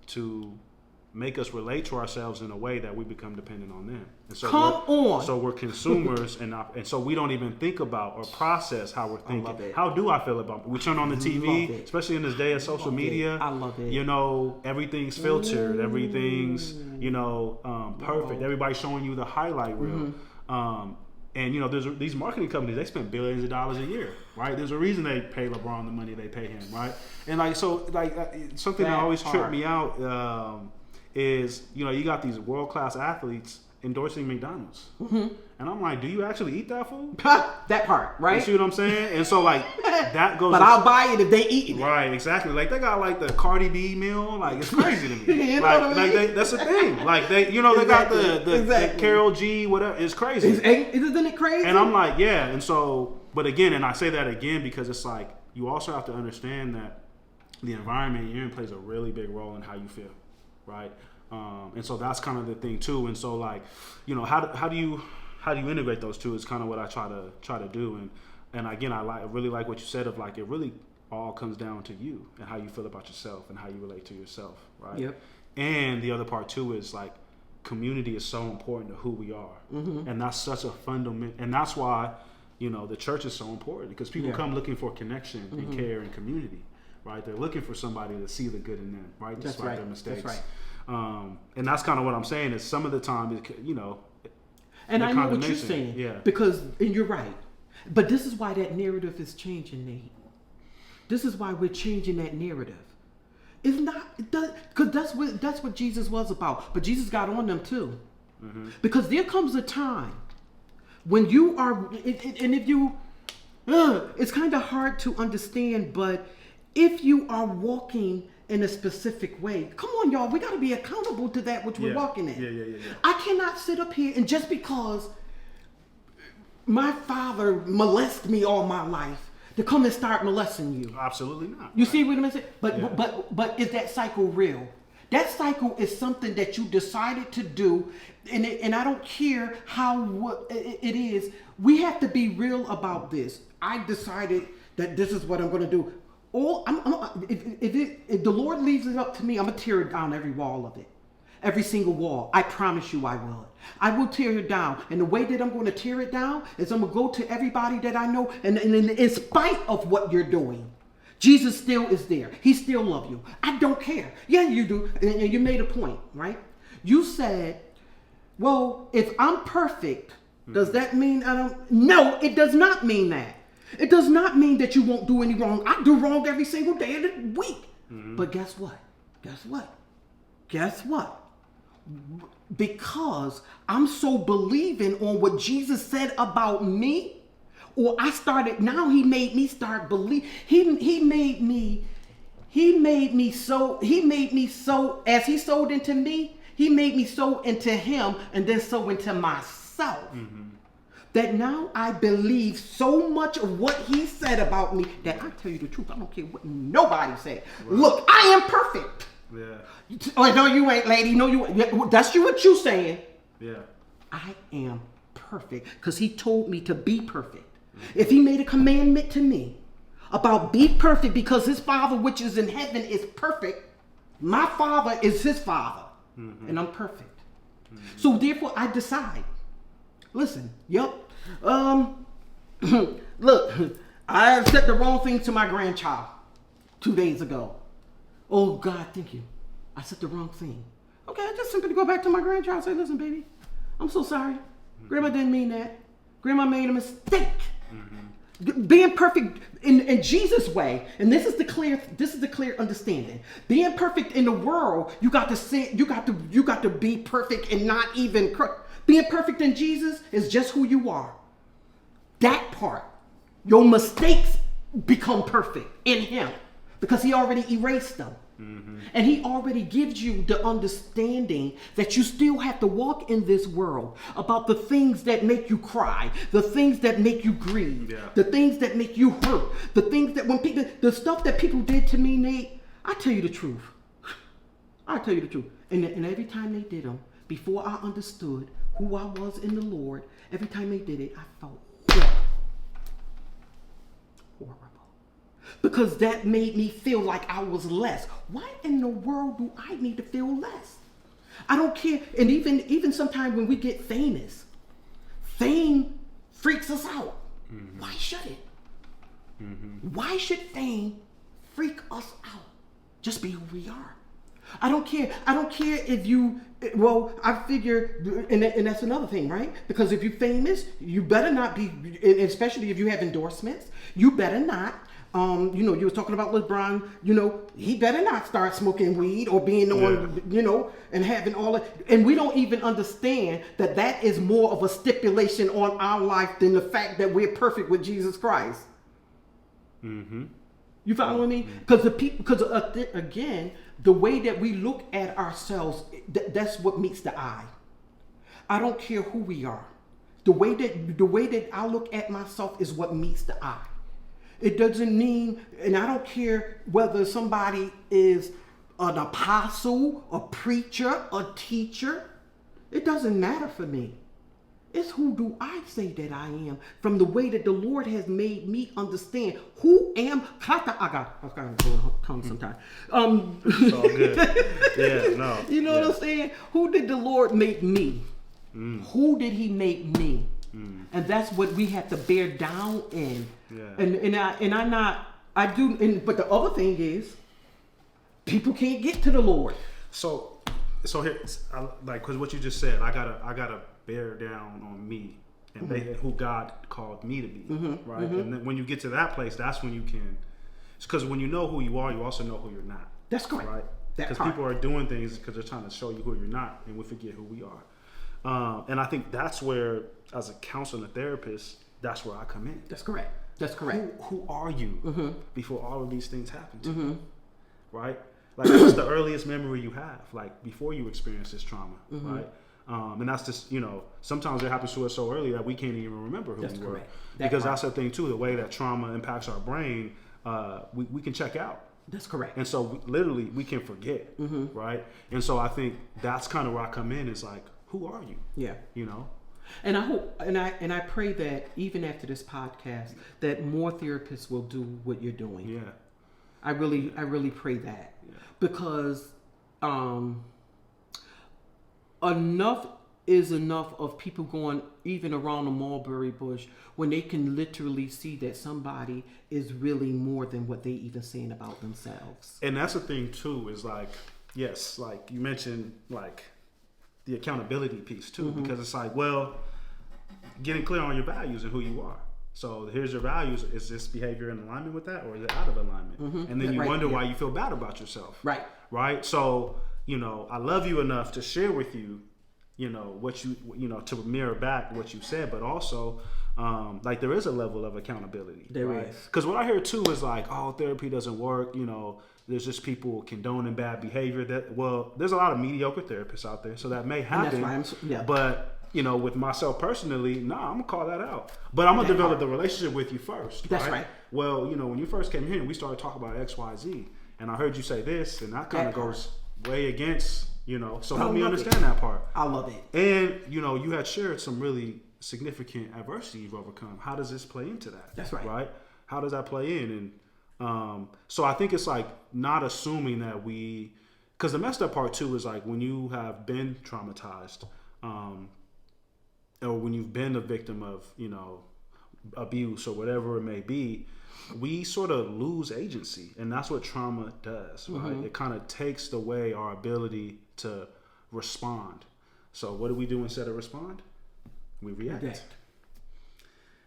to make us relate to ourselves in a way that we become dependent on them. And so so we're consumers, and so we don't even think about or process how we're thinking. How do I feel about it? We turn on the TV, especially in this day of social media. I love it. Everything's filtered. Everything's perfect. Everybody's showing you the highlight reel. And there's these marketing companies, they spend billions of dollars a year, right? There's a reason they pay LeBron the money they pay him, right? And something that always tripped me out is you got these world-class athletes endorsing McDonald's, and I'm like, do you actually eat that food? That part, right? You see what I'm saying? And so that goes. But I'll buy it if they eat it. Right, exactly. Like they got the Cardi B meal. Like it's crazy to me. That's a thing. Like they got the Karol G whatever. It's crazy. Isn't it crazy? And I'm like, yeah. And so, but again, and I say that again because it's like you also have to understand that the environment you're in plays a really big role in how you feel. Right, and so that's kind of the thing too. And so how do you integrate those two is kind of what I try to do. And again, I really like what you said of it really all comes down to you and how you feel about yourself and how you relate to yourself, right? Yep. And the other part too is community is so important to who we are, and that's such a fundamental. And that's why the church is so important, because people come looking for connection and care and community. Right, they're looking for somebody to see the good in them, right? Despite their mistakes. That's right. And that's kind of what I'm saying is some of the time, And I know what you're saying, and you're right. But this is why that narrative is changing, Nate. This is why we're changing that narrative. It's not because that's what Jesus was about. But Jesus got on them too, because there comes a time when you are, and if you, it's kind of hard to understand, but. If you are walking in a specific way, come on, y'all, we got to be accountable to that which we're walking in. Yeah. I cannot sit up here and just because my father molested me all my life to come and start molesting you. Absolutely not. You see what I'm saying? But is that cycle real? That cycle is something that you decided to do, and I don't care what it is. We have to be real about this. I decided that this is what I'm going to do. If the Lord leaves it up to me, I'm going to tear down every wall of it. Every single wall. I promise you I will. I will tear it down. And the way that I'm going to tear it down is I'm going to go to everybody that I know. And in spite of what you're doing, Jesus still is there. He still loves you. I don't care. Yeah, you do. And you made a point, right? You said, well, if I'm perfect, does that mean I don't? No, it does not mean that. It does not mean that you won't do any wrong. I do wrong every single day of the week. But guess what? Because I'm so believing on what Jesus said about me, or he made me start believe. He made me so, as he sowed into me, he made me sow into him and then sow into myself. That now I believe so much of what he said about me that I tell you the truth. I don't care what nobody said. Right. Look, I am perfect. Yeah. Oh, no, you ain't, lady. No, you ain't. That's what you saying. Yeah. I am perfect because he told me to be perfect. If he made a commandment to me about be perfect because his Father which is in heaven is perfect, my Father is his Father, and I'm perfect. So therefore I decide. Listen, look, I said the wrong thing to my grandchild 2 days ago. Oh God, thank you. I said the wrong thing. Okay, I just simply go back to my grandchild and say, listen, baby, I'm so sorry. Grandma didn't mean that. Grandma made a mistake. Being perfect in Jesus' way, and this is the clear understanding. Being perfect in the world, you got to be perfect and not even being perfect in Jesus is just who you are. That part, your mistakes become perfect in Him because He already erased them. And He already gives you the understanding that you still have to walk in this world about the things that make you cry, the things that make you grieve, the things that make you hurt, the things that the stuff that people did to me, Nate, I tell you the truth. I tell you the truth. And every time they did them, before I understood who I was in the Lord, every time they did it, I felt horrible. Because that made me feel like I was less. Why in the world do I need to feel less? I don't care. And even sometimes when we get famous, fame freaks us out. Why should it? Why should fame freak us out? Just be who we are. I don't care. I don't care if you, well, I figure, and that's another thing, right? Because if you're famous, you better not be, especially if you have endorsements, you better not. You were talking about LeBron, he better not start smoking weed or being on, and having all of, and we don't even understand that is more of a stipulation on our life than the fact that we're perfect with Jesus Christ. You following me? Because again, the way that we look at ourselves, that's what meets the eye. I don't care who we are. The way that I look at myself is what meets the eye. It doesn't mean, and I don't care whether somebody is an apostle, a preacher, a teacher. It doesn't matter for me. It's who do I say that I am from the way that the Lord has made me understand who am. I got to tongue sometimes. It's all good. Yeah, no. You know what I'm saying? Who did the Lord make me? Who did He make me? And that's what we have to bear down in. Yeah. But the other thing is, people can't get to the Lord. So here, because what you just said, I gotta bear down on me and who God called me to be, right? And then when you get to that place, that's when you can, because when you know who you are, you also know who you're not. That's correct. Right? Because people are doing things because they're trying to show you who you're not, and we forget who we are. And I think that's where, as a counselor and a therapist, that's where I come in. That's correct. That's correct. Who are you before all of these things happen to you? Right? Like, what's the earliest memory you have, like, before you experience this trauma, right? And that's just, sometimes it happens to us so early that we can't even remember who we were. Because that's the thing, too, the way that trauma impacts our brain, we can check out. That's correct. And so, literally, we can forget, right? And so, I think that's kind of where I come in, is like, who are you? Yeah. And I hope, and I pray that even after this podcast, that more therapists will do what you're doing. Yeah. I really pray that, because enough is enough of people going even around the mulberry bush when they can literally see that somebody is really more than what they even saying about themselves. And that's the thing too, is like, yes, like you mentioned, like the accountability piece too, because it's like, well, getting clear on your values and who you are. So here's your values. Is this behavior in alignment with that, or is it out of alignment? And then you wonder why you feel bad about yourself. Right. So, I love you enough to share with you, what you, to mirror back what you said, but also, like, there is a level of accountability. There is. Because what I hear too is like, oh, therapy doesn't work. There's just people condoning bad behavior. There's a lot of mediocre therapists out there, so that may happen. And that's why but with myself personally, I'm gonna call that out. But I'm gonna develop the relationship with you first. That's right. Well, when you first came here and we started talking about X, Y, Z, and I heard you say this, and that kind of goes way against, so help me understand that part. I love it. And you had shared some really significant adversity you've overcome. How does this play into that? That's right. Right? How does that play in? And so I think it's like not assuming that because the messed up part too is like when you have been traumatized, or when you've been a victim of, abuse or whatever it may be, we sort of lose agency. And that's what trauma does, right? It kind of takes away our ability to respond. So what do we do instead of respond? We react.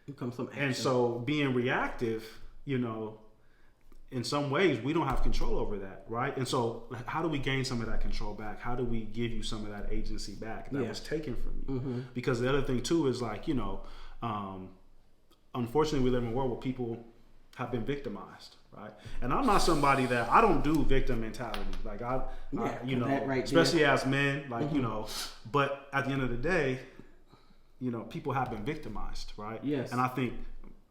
Becomes some action. And so being reactive, in some ways we don't have control over that, right? And so how do we gain some of that control back? How do we give you some of that agency back that was taken from you? Mm-hmm. Because the other thing too is like, unfortunately we live in a world where people have been victimized, right? And I'm not somebody that, I don't do victim mentality. Like especially as men, like, but at the end of the day, people have been victimized, right? Yes. And I think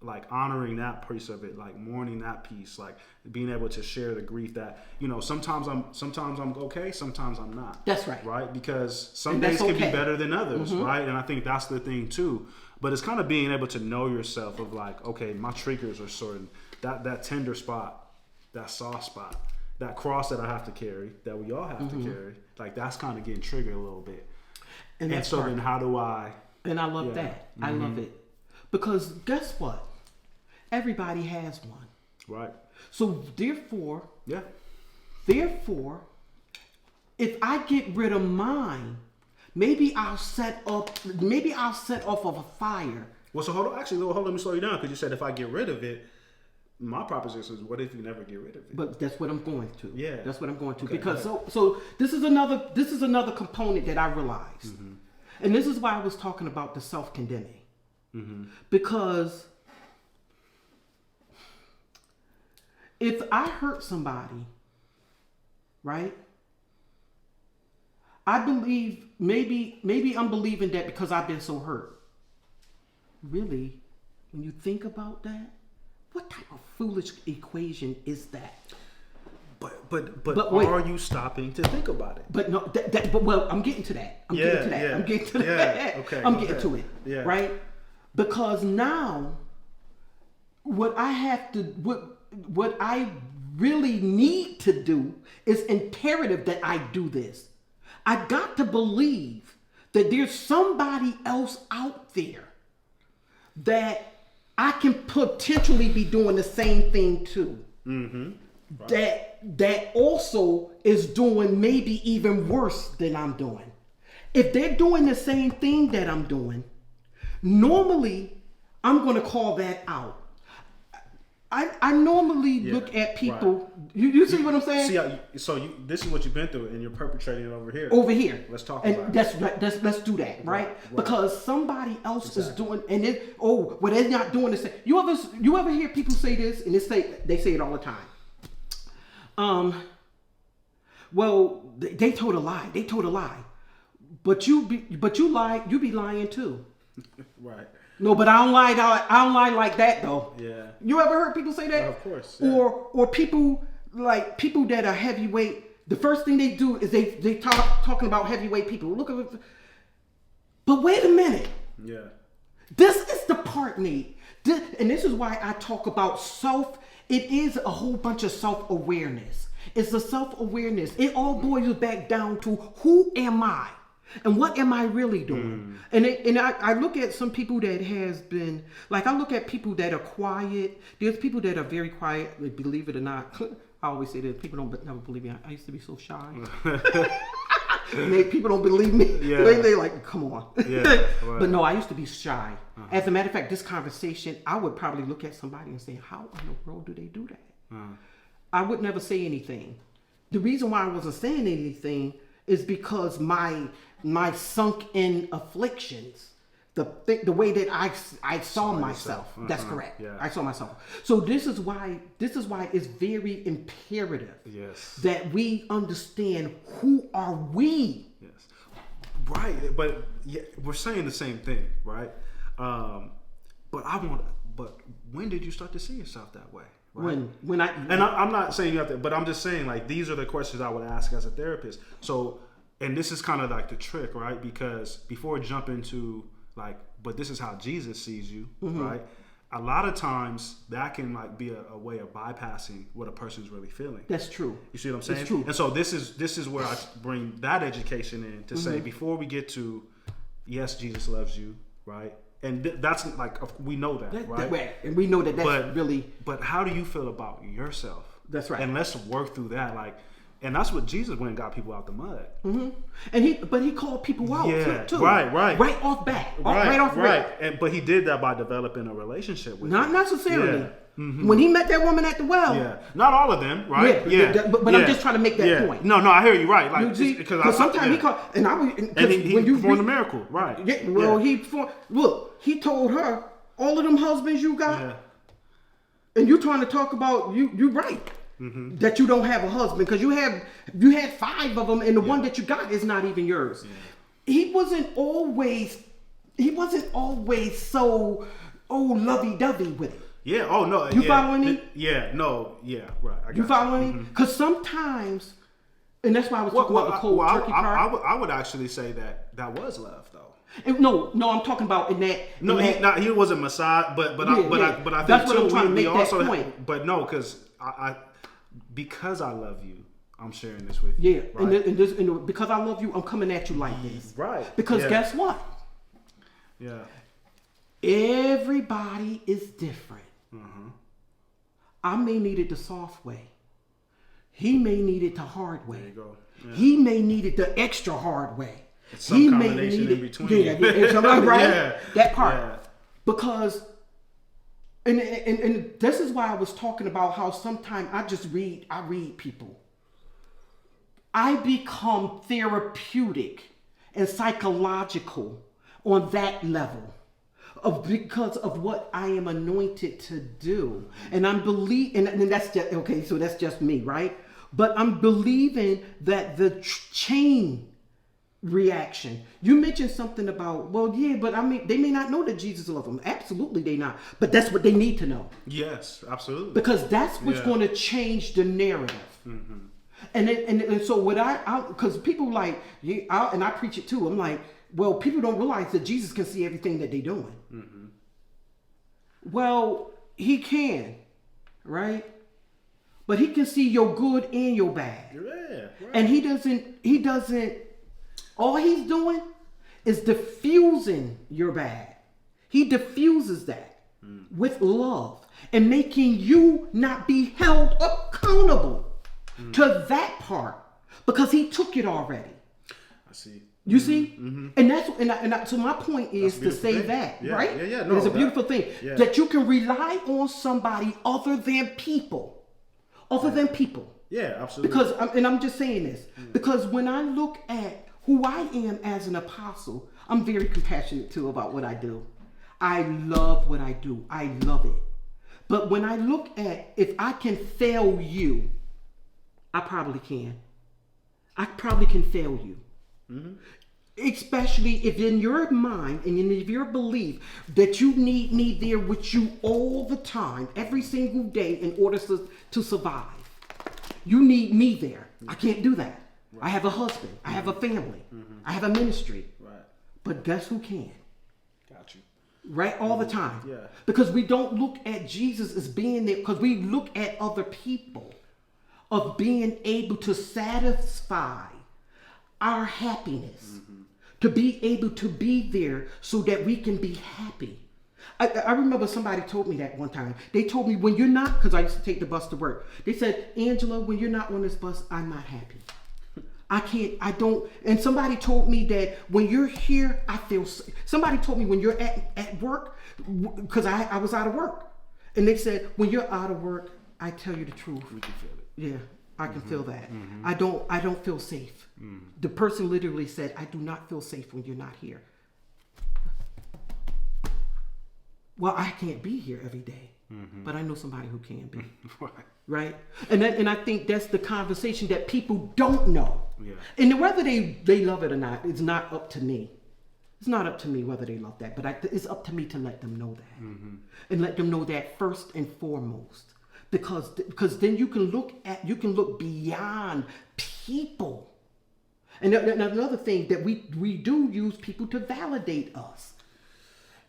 like honoring that piece of it, like mourning that piece, like being able to share the grief that, sometimes I'm okay, sometimes I'm not. That's right. Right? Because some days can be better than others, right? And I think that's the thing too. But it's kind of being able to know yourself of like, okay, my triggers are certain, that tender spot, that soft spot, that cross that I have to carry, that we all have to carry, like that's kind of getting triggered a little bit. And so then how do I... And I love that. I love it. Because guess what? Everybody has one. Right. So therefore, if I get rid of mine, maybe I'll set off of a fire. Well, so hold on, let me slow you down, because you said if I get rid of it, my proposition is, what if you never get rid of it? But that's what I'm going to. Yeah. That's what I'm going to. Okay, because so this is another component that I realized. Mm-hmm. And this is why I was talking about the self-condemning. Mm-hmm. Because if I hurt somebody, right? I believe maybe I'm believing that because I've been so hurt. Really, when you think about that, what type of foolish equation is that? But are you stopping to think about it? But no, I'm getting to that. I'm getting to that. Okay. I'm getting to it. Yeah. Right? Because now, what I really need to do is imperative that I do this. I got to believe that there's somebody else out there that I can potentially be doing the same thing to. Mm-hmm. Right. That also is doing maybe even worse than I'm doing. If they're doing the same thing that I'm doing, normally I'm going to call that out. I normally look at people. Right. You see what I'm saying? This is what you've been through, and you're perpetrating it over here. Over here. Let's talk about it. Let's do that, right? Because somebody else is doing, and they're not doing the same. You ever hear people say this, and they say it all the time. Well, they told a lie. They told a lie, but you be lying too. Right. No, but I don't lie like that though. Yeah. You ever heard people say that? Of course. Yeah. Or people that are heavyweight. The first thing they do is they talking about heavyweight people. Look at it. But wait a minute. Yeah. This is the part, Nate. And this is why I talk about self. It is a whole bunch of self-awareness. It's the self-awareness. It all boils back down to who am I? And what am I really doing? And I look at some people that has been, like I look at people that are quiet. There's people that are very quiet, believe it or not. I always say that people don't never believe me. I used to be so shy. People don't believe me. Yeah. They like, come on. Yeah, right. But no, I used to be shy. Uh-huh. As a matter of fact, this conversation, I would probably look at somebody and say, how in the world do they do that? Uh-huh. I would never say anything. The reason why I wasn't saying anything is because my sunk in afflictions, the way that I saw myself. Uh-huh. That's correct. Yeah. I saw myself. So this is why it's very imperative that we understand who are we. Yes. Right. But we're saying the same thing, right? But when did you start to see yourself that way? Right? I'm not saying you have to, but I'm just saying like these are the questions I would ask as a therapist. So, and this is kind of like the trick, right? Because before jumping to like, but this is how Jesus sees you, mm-hmm. right? A lot of times that can like be a way of bypassing what a person's really feeling. That's true. You see what I'm saying? That's true. And so this is where I bring that education in to mm-hmm. say before we get to, yes, Jesus loves you, right? And that's like, we know that, right? And we know that that's really. But how do you feel about yourself? That's right. And let's work through that. Like, And that's what Jesus went and got people out the mud. Mm-hmm. And he called people out too. Right off bat. But he did that by developing a relationship with Not them. necessarily. Yeah. Mm-hmm. When he met that woman at the well. Yeah. Not all of them, right? Yeah. But I'm just trying to make that point. No, I hear you, right. Like, because sometimes he called, and he performed a miracle, right. Yeah, well, he told her, all of them husbands you got, and you trying to talk about, you right. Mm-hmm. That you don't have a husband because you had 5 of them and the one that you got is not even yours. Yeah. He wasn't always so lovey-dovey with it. Yeah. Oh no. You following me? Yeah. No. Yeah. Right. You following me? Because sometimes, and that's why I was talking about the cold turkey part. I would actually say that was love though. And no, I'm talking about in that. No, he wasn't Messiah, but I think that's what too, I'm trying to make that point. But no, because I love you, I'm sharing this with you. Yeah, right? and because I love you, I'm coming at you like this. Right. Because guess what? Yeah. Everybody is different. Mm-hmm. I may need it the soft way. He may need it the hard way. There you go. Yeah. He may need it the extra hard way. Some combination in between. Right? Yeah. That part. Yeah. Because, and this is why I was talking about how sometimes I read people. I become therapeutic and psychological on that level because of what I am anointed to do. And I'm believing, and that's just, okay, so that's just me, right? But I'm believing that the chain reaction. You mentioned something about, well, yeah, but I mean, they may not know that Jesus loves them. Absolutely, they not. But that's what they need to know. Yes, absolutely. Because that's what's going to change the narrative. Mm-hmm. And so what because people like, and I preach it too. I'm like, well, people don't realize that Jesus can see everything that they're doing. Mm-hmm. Well, he can, right? But he can see your good and your bad. Yeah, right. And he doesn't, all he's doing is diffusing your bad. He diffuses that with love and making you not be held accountable to that part because he took it already. I see. You see? Mm-hmm. And so my point is to say that, right? Yeah. No, it's a beautiful thing that you can rely on somebody other than people. Yeah, absolutely. Because, and I'm just saying this, because when I look at who I am as an apostle, I'm very compassionate too about what I do. I love what I do. I love it. But when I look at if I can fail you, I probably can. I probably can fail you. Mm-hmm. Especially if in your mind and in your belief that you need me there with you all the time, every single day in order to survive. You need me there. I can't do that. Right. I have a husband. I have a family. Mm-hmm. I have a ministry. Right. But guess who can? Got you. Right? All the time. Yeah. Because we don't look at Jesus as being there, because we look at other people of being able to satisfy our happiness, to be able to be there so that we can be happy. I remember somebody told me that one time. They told me when you're not, because I used to take the bus to work. They said, Angela, when you're not on this bus, I'm not happy. I don't. And somebody told me that when you're here, I feel, somebody told me when you're at work, because I was out of work. And they said, when you're out of work, I tell you the truth. We can feel it. Yeah. I can feel that. Mm-hmm. I don't feel safe. Mm-hmm. The person literally said, I do not feel safe when you're not here. Well, I can't be here every day, but I know somebody who can be. Right? And I think that's the conversation that people don't know. Yeah. And whether they love it or not, it's not up to me. It's not up to me whether they love that, but it's up to me to let them know that. Mm-hmm. And let them know that first and foremost. Because then you can look beyond people. And another thing that we do use people to validate us.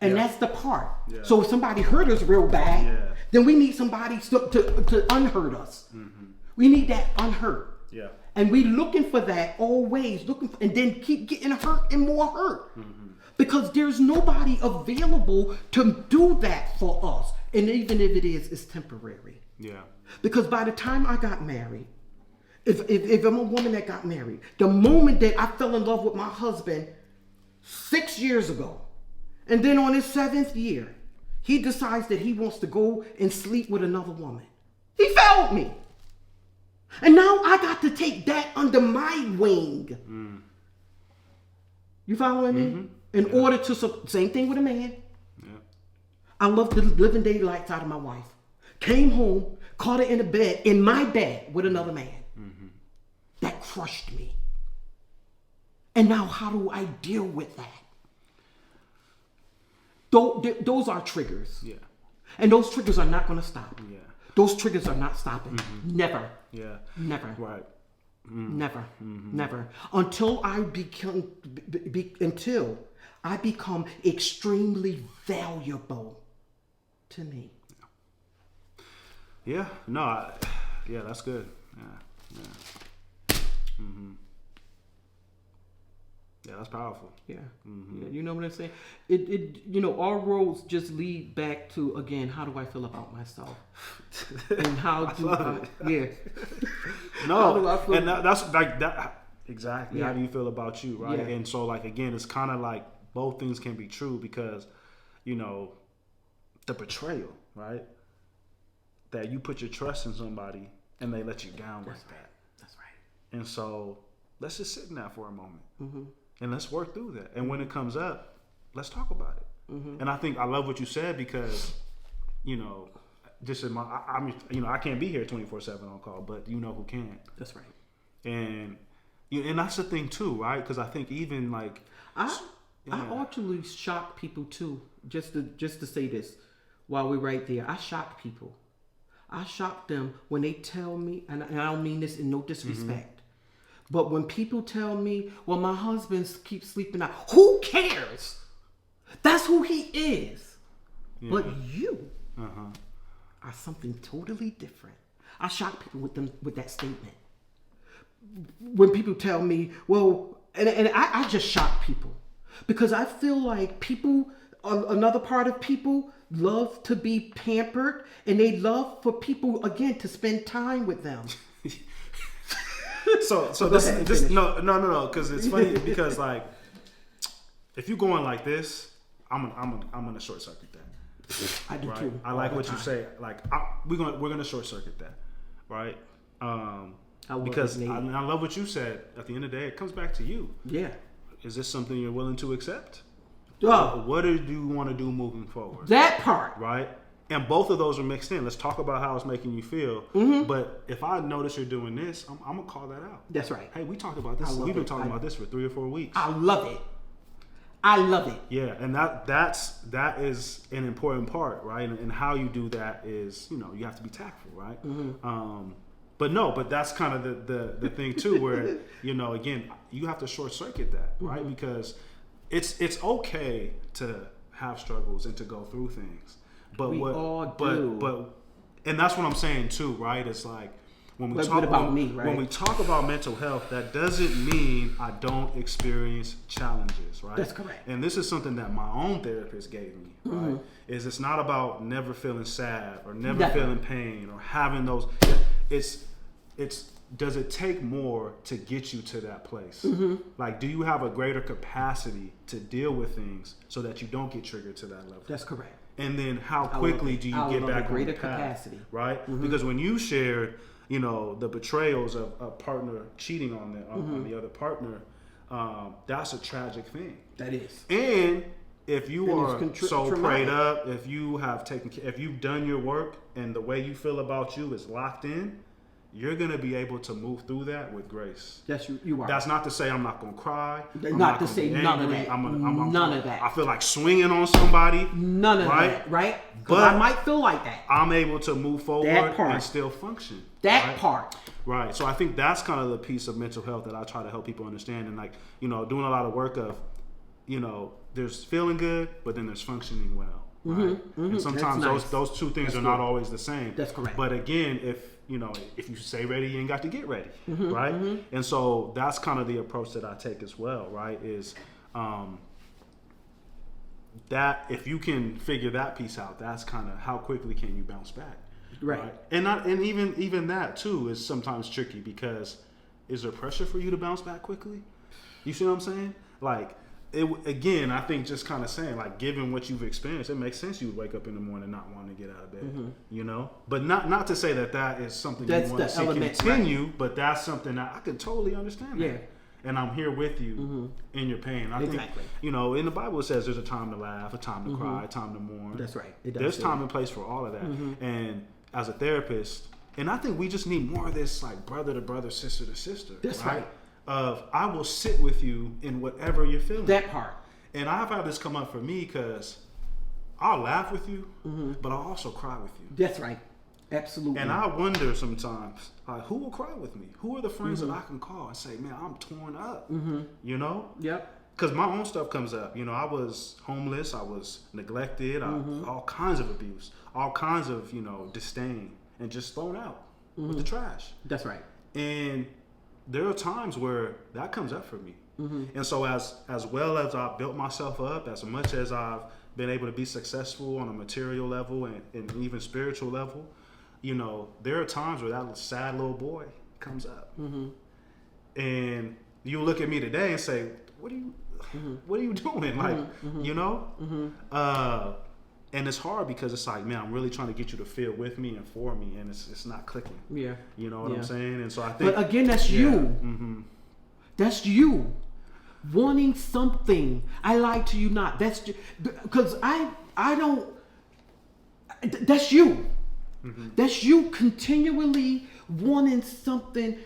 And that's the part. Yeah. So if somebody hurt us real bad, then we need somebody to unhurt us. Mm-hmm. We need that unhurt. Yeah. And we looking for that always, and then keep getting hurt and more hurt. Mm-hmm. Because there's nobody available to do that for us. And even if it is, it's temporary. Yeah. Because by the time I got married, If I'm a woman that got married, the moment that I fell in love with my husband 6 years ago, and then on his 7th year, he decides that he wants to go and sleep with another woman. He failed me. And now I got to take that under my wing. You following me? In order to, same thing with a man. Yeah. I love the living daylights out of my wife. Came home, caught her in my bed with another man. That crushed me. And now how do I deal with that? Those are triggers. Yeah. And those triggers are not going to stop. Yeah. Those triggers are not stopping. Never. Yeah. Never. Right. Never. Never. Until I become extremely valuable to me. Yeah. No. Yeah, that's good. Yeah. Yeah, that's powerful. Yeah. Yeah, you know what I'm saying? Our roads just lead back to, again, how do I feel about myself? And how do yeah. No, how do I feel? And that's like that exactly. Yeah. How do you feel about you, right? Yeah. And so, like, again, it's kind of like both things can be true because, the betrayal, right? That you put your trust in somebody and they let you down like that. That's right. And so let's just sit in that for a moment. And let's work through that. And when it comes up, let's talk about it. And I think I love what you said because, just in I can't be here 24/7 on call, but you know who can. That's right. And that's the thing too, right? Because I think even like I actually shock people too. Just to say this, while we're right there, I shock people. I shock them when they tell me, and I don't mean this in no disrespect. But when people tell me, well, my husband keeps sleeping out, who cares? That's who he is. Yeah. But you are something totally different. I shock people with that statement. When people tell me, well, and I just shock people because I feel like people, another part of people love to be pampered and they love for people, again, to spend time with them. So this no, because it's funny because like if you're going like this, I'm gonna short circuit that. I do too. I like what you say. Like we're gonna short circuit that, right? Because I love what you said. At the end of the day, it comes back to you. Yeah. Is this something you're willing to accept? Oh. What do you want to do moving forward? That part, right? And both of those are mixed in. Let's talk about how it's making you feel. But if I notice you're doing this, I'm gonna call that out. That's right. Hey, we talked about this. We've been talking about this for 3 or 4 weeks. I love it. I love it. Yeah, and that is an important part, right? And how you do that is, you have to be tactful, right? But that's kind of the thing too, where again, you have to short circuit that, right? Because it's okay to have struggles and to go through things. But and that's what I'm saying too, right? It's like when we talk about when we talk about mental health, that doesn't mean I don't experience challenges, right? That's correct. And this is something that my own therapist gave me, right? Is it's not about never feeling sad or never feeling pain or having those. It's does it take more to get you to that place? Like, do you have a greater capacity to deal with things so that you don't get triggered to that level? That's correct. And then how quickly do you get back on the path, capacity, right? Because when you shared, the betrayals of a partner cheating on the other partner, that's a tragic thing. That is. And if you are so prayed up, if you've done your work and the way you feel about you is locked in, you're going to be able to move through that with grace. Yes, you are. That's not to say I'm not going to cry. Not to say none of that. None of that. I feel like swinging on somebody. None of that, right? But I might feel like that. I'm able to move forward and still function. That part. Right. So I think that's kind of the piece of mental health that I try to help people understand. And doing a lot of work of, there's feeling good, but then there's functioning well. Right? And sometimes those two things are not always the same. That's correct. But again, if you stay ready, you ain't got to get ready, right? And so that's kind of the approach that I take as well, right? Is that if you can figure that piece out, that's kind of how quickly can you bounce back. Right. And even that too is sometimes tricky, because is there pressure for you to bounce back quickly? You see what I'm saying? Like, again, I think just kind of saying, like, given what you've experienced, it makes sense you would wake up in the morning not wanting to get out of bed, you know? But not to say that is something you want to see continue, right? But that's something that I could totally understand. Yeah. That. And I'm here with you in your pain. I think, you know, in the Bible it says there's a time to laugh, a time to cry, a time to mourn. That's right. There's time and place for all of that. And as a therapist, and I think we just need more of this, like, brother to brother, sister to sister. That's right. Of, I will sit with you in whatever you're feeling. That part. And I've had this come up for me, because I'll laugh with you, but I'll also cry with you. That's right. Absolutely. And I wonder sometimes, like, who will cry with me? Who are the friends that I can call and say, man, I'm torn up, you know? Yep. Because my own stuff comes up. You know, I was homeless. I was neglected. All kinds of abuse. All kinds of, you know, disdain. And just thrown out with the trash. That's right. And there are times where that comes up for me. And so as well as I've built myself up, as much as I've been able to be successful on a material level and even spiritual level, you know, there are times where that sad little boy comes up. And you look at me today and say, what are you doing? Like, you know? And it's hard, because it's like, man, I'm really trying to get you to feel with me and for me, and it's not clicking. Yeah. You know what I'm saying? And so I think, but again, that's you. That's you wanting something. I lied to you not. That's because I don't. That's you. That's you continually wanting something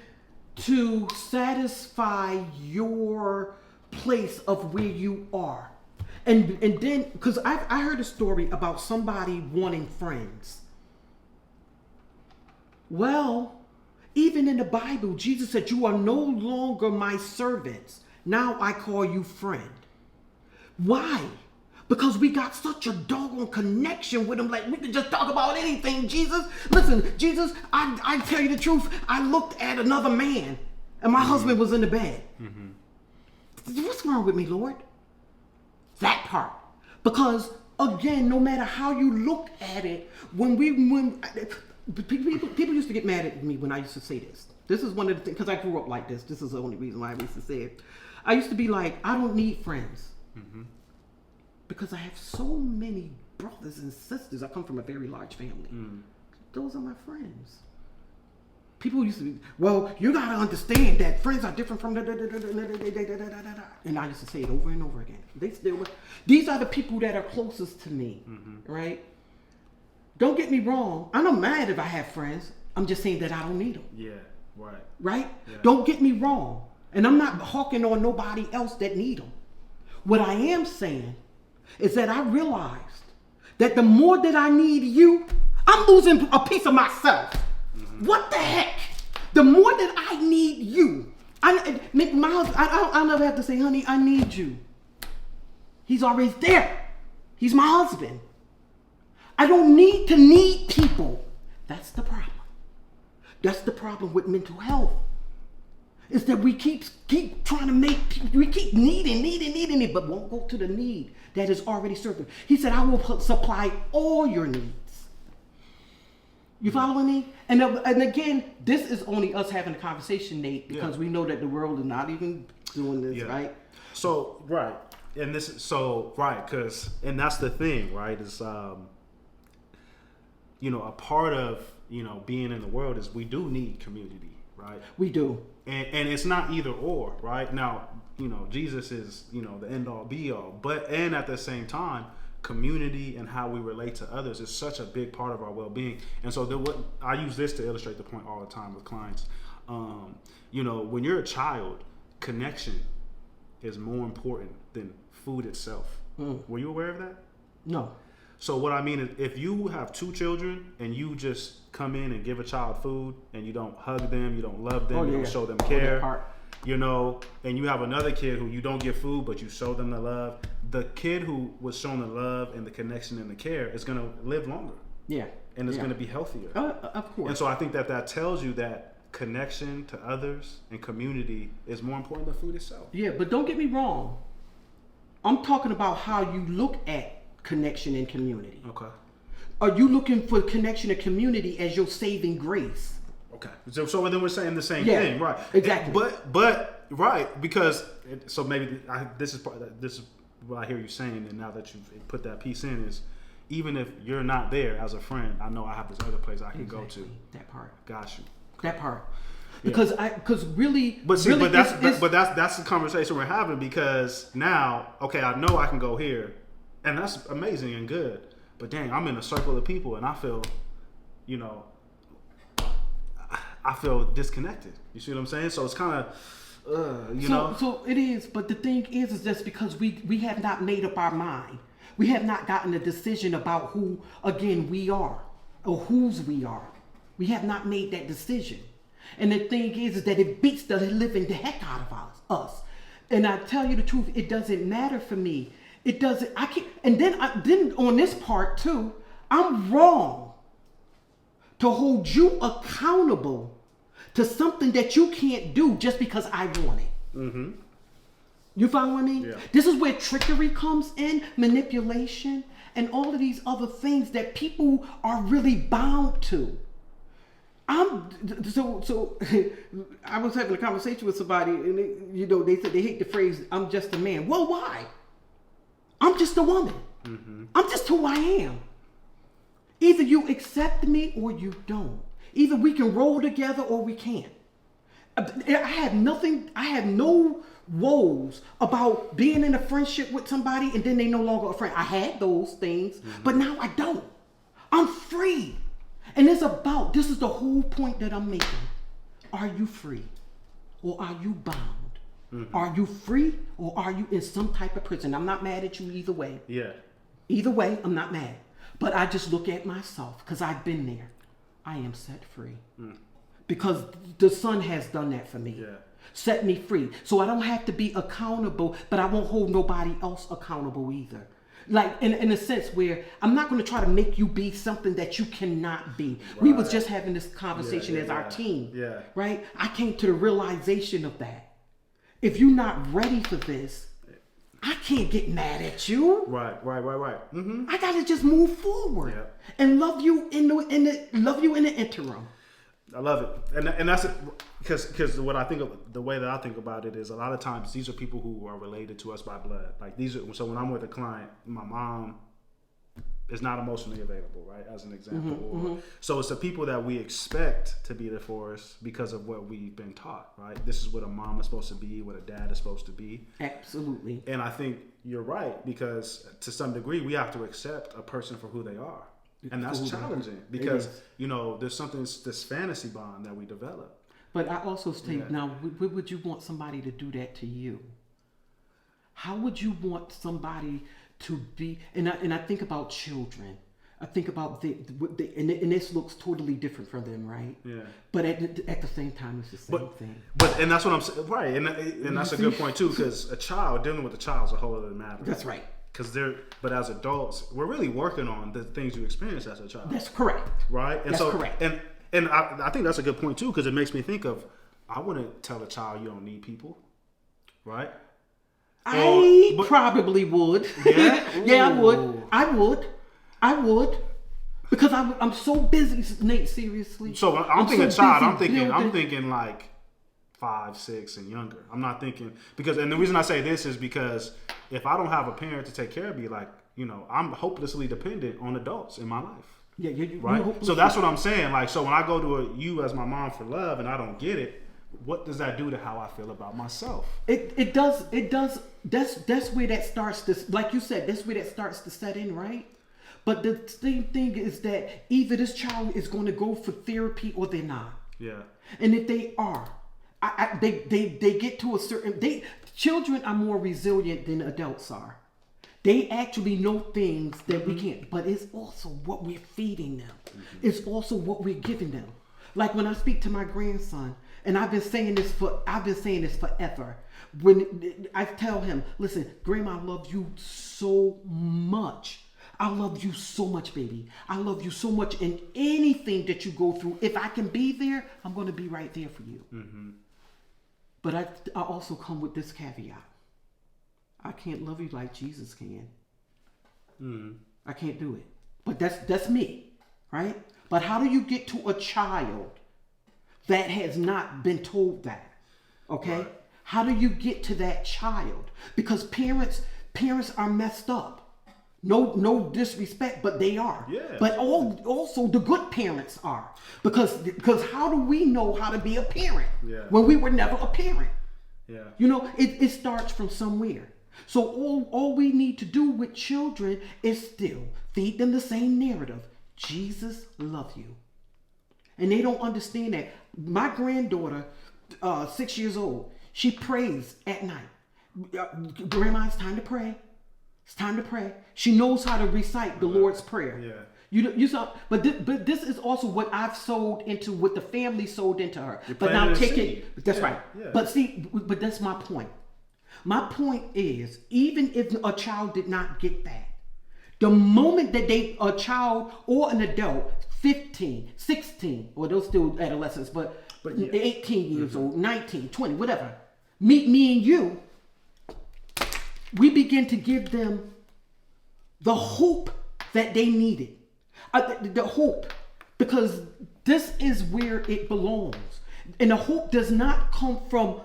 to satisfy your place of where you are. And then, because I heard a story about somebody wanting friends. Well, even in the Bible, Jesus said, you are no longer my servants. Now I call you friend. Why? Because we got such a doggone connection with him. Like, we could just talk about anything, Jesus. Listen, Jesus, I tell you the truth. I looked at another man, and my husband was in the bed. What's wrong with me, Lord? That part. Because, again, no matter how you look at it, when people used to get mad at me when I used to say this. This is one of the things, because I grew up like this. This is the only reason why I used to say it. I used to be like, I don't need friends. Because I have so many brothers and sisters. I come from a very large family. Those are my friends. People used to be, well, you got to understand that friends are different from and I used to say it over and over again. These are the people that are closest to me, right? Don't get me wrong. I'm not mad if I have friends. I'm just saying that I don't need them. Yeah, right. Right? Yeah. Don't get me wrong. And I'm not hawking on nobody else that need them. What I am saying is that I realized that the more that I need you, I'm losing a piece of myself. What the heck? The more that I need you, I'll never have to say, honey, I need you. He's always there. He's my husband. I don't need to need people. That's the problem. That's the problem with mental health. Is that we keep trying to we keep needing it, but won't go to the need that is already served. He said, I will supply all your needs. You following me? And again, this is only us having a conversation, Nate, because we know that the world is not even doing this, right? So, right. And this is because that's the thing, right? Is a part of, being in the world is we do need community, right? We do. And it's not either or, right? Now, Jesus is, the end all be all, and at the same time, community and how we relate to others is such a big part of our well-being. And so I use this to illustrate the point all the time with clients. When you're a child, connection is more important than food itself. Were you aware of that? No. So what I mean is, if you have two children and you just come in and give a child food and you don't hug them, you don't love them, you don't show them care, and you have another kid who you don't give food but you show them the love, the kid who was shown the love and the connection and the care is going to live longer. Yeah. And it's going to be healthier. Of course. And so I think that tells you that connection to others and community is more important than food itself. Yeah, but don't get me wrong. I'm talking about how you look at connection and community. Okay. Are you looking for connection and community as your saving grace? Okay. So then we're saying the same thing, right? Exactly. But right, because so maybe this is what I hear you saying, and now that you've put that piece in, is even if you're not there as a friend, I know I have this other place I can go to. That part. Got you. That part. Because really, but see, really that's the conversation we're having, because now, okay, I know I can go here, and that's amazing and good. But dang, I'm in a circle of people, and I feel, I feel disconnected. You see what I'm saying? So it's kind of, So it is. But the thing is just because we have not made up our mind. We have not gotten a decision about who, again, we are or whose we are. We have not made that decision. And the thing is that it beats the living the heck out of us. And I tell you the truth, it doesn't matter for me. It doesn't. I can't. And then on this part too, I'm wrong to hold you accountable to something that you can't do just because I want it. Mm-hmm. You follow me? Yeah. This is where trickery comes in, manipulation, and all of these other things that people are really bound to. So I was having a conversation with somebody, and they said they hate the phrase "I'm just a man." Well, why? I'm just a woman. Mm-hmm. I'm just who I am. Either you accept me or you don't. Either we can roll together or we can't. I have no woes about being in a friendship with somebody and then they no longer a friend. I had those things, but now I don't. I'm free. And this is the whole point that I'm making. Are you free or are you bound? Mm-hmm. Are you free or are you in some type of prison? I'm not mad at you either way. Yeah. Either way, I'm not mad. But I just look at myself because I've been there. I am set free. Because the Son has done that for me. Yeah. Set me free. So I don't have to be accountable, but I won't hold nobody else accountable either. Like in a sense where I'm not going to try to make you be something that you cannot be. Right. We was just having this conversation as our team. Yeah. Right? I came to the realization of that. If you're not ready for this, I can't get mad at you. Right. Mm-hmm. I gotta just move forward and love you in the interim. I love it, and that's it, because what I think of, the way that I think about it is a lot of times these are people who are related to us by blood. Like so when I'm with a client, my mom is not emotionally available, right? As an example, so it's the people that we expect to be there for us because of what we've been taught, right? This is what a mom is supposed to be, what a dad is supposed to be. Absolutely. And I think you're right, because to some degree we have to accept a person for who they are. And that's challenging because, there's something, this fantasy bond that we develop. But I also say, now, would you want somebody to do that to you? How would you want somebody to be, and I think about children. I think about and this looks totally different for them, right? Yeah. But at the same time, it's the same thing. And that's what I'm saying, right? And that's a good point too, because dealing with a child is a whole other matter. That's right. But as adults, we're really working on the things you experience as a child. That's correct. Right? And that's correct. And I think that's a good point too, because it makes me think of, I wouldn't tell a child you don't need people, right? I probably would. Yeah? Yeah, I would. Because I'm so busy, Nate, seriously. So I'm thinking child, I'm thinking like 5, 6 and younger. I'm not thinking, and the reason I say this is because if I don't have a parent to take care of me, like, I'm hopelessly dependent on adults in my life. Yeah, right. So that's what I'm saying. Like, so when I go to you as my mom for love and I don't get it, what does that do to how I feel about myself? It does. That's where that starts to, like you said, that's where that starts to set in, right? But the same thing is that either this child is going to go for therapy or they're not. Yeah. And if they are, they get to a certain, children are more resilient than adults are. They actually know things that we can't, but it's also what we're feeding them. Mm-hmm. It's also what we're giving them. Like when I speak to my grandson, and I've been saying this forever. When I tell him, listen, Grandma, I love you so much. I love you so much, baby. I love you so much. And anything that you go through, if I can be there, I'm going to be right there for you. Mm-hmm. But I also come with this caveat. I can't love you like Jesus can. Mm-hmm. I can't do it. But that's me, right? But how do you get to a child that has not been told that? Okay? Right. How do you get to that child? Because parents are messed up. No disrespect, but they are. Yeah. But also the good parents are. Because how do we know how to be a parent when we were never a parent? Yeah. You know, it starts from somewhere. So all we need to do with children is still feed them the same narrative. Jesus loves you. And they don't understand that. My granddaughter, 6 years old, she prays at night. Grandma, it's time to pray. It's time to pray. She knows how to recite the Lord's Prayer. Yeah. You saw, but this is also what I've sold into, what the family sold into her. You're but now take seed. it. That's right. Yeah. But that's my point. My point is, even if a child did not get that, the moment that a child or an adult, 15, 16, or those still adolescents, but 18 years old, 19, 20, whatever, meet me and you, we begin to give them the hope that they needed. The hope, because this is where it belongs. And the hope does not come from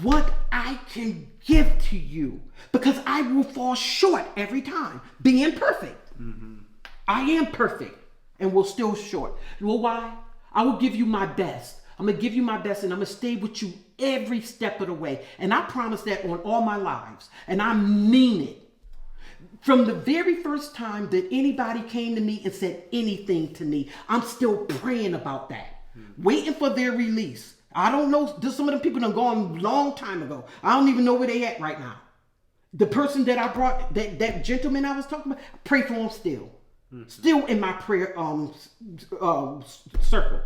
what I can give to you, because I will fall short every time, being perfect. Mm-hmm. I am perfect and will still short. Well, why? I will give you my best. I'm going to give you my best, and I'm going to stay with you every step of the way. And I promise that on all my lives. And I mean it. From the very first time that anybody came to me and said anything to me, I'm still praying about that. Waiting for their release. I don't know. Some of them people have gone a long time ago. I don't even know where they at right now. The person that I brought, that gentleman I was talking about, I pray for him still. Mm-hmm. Still in my prayer circle.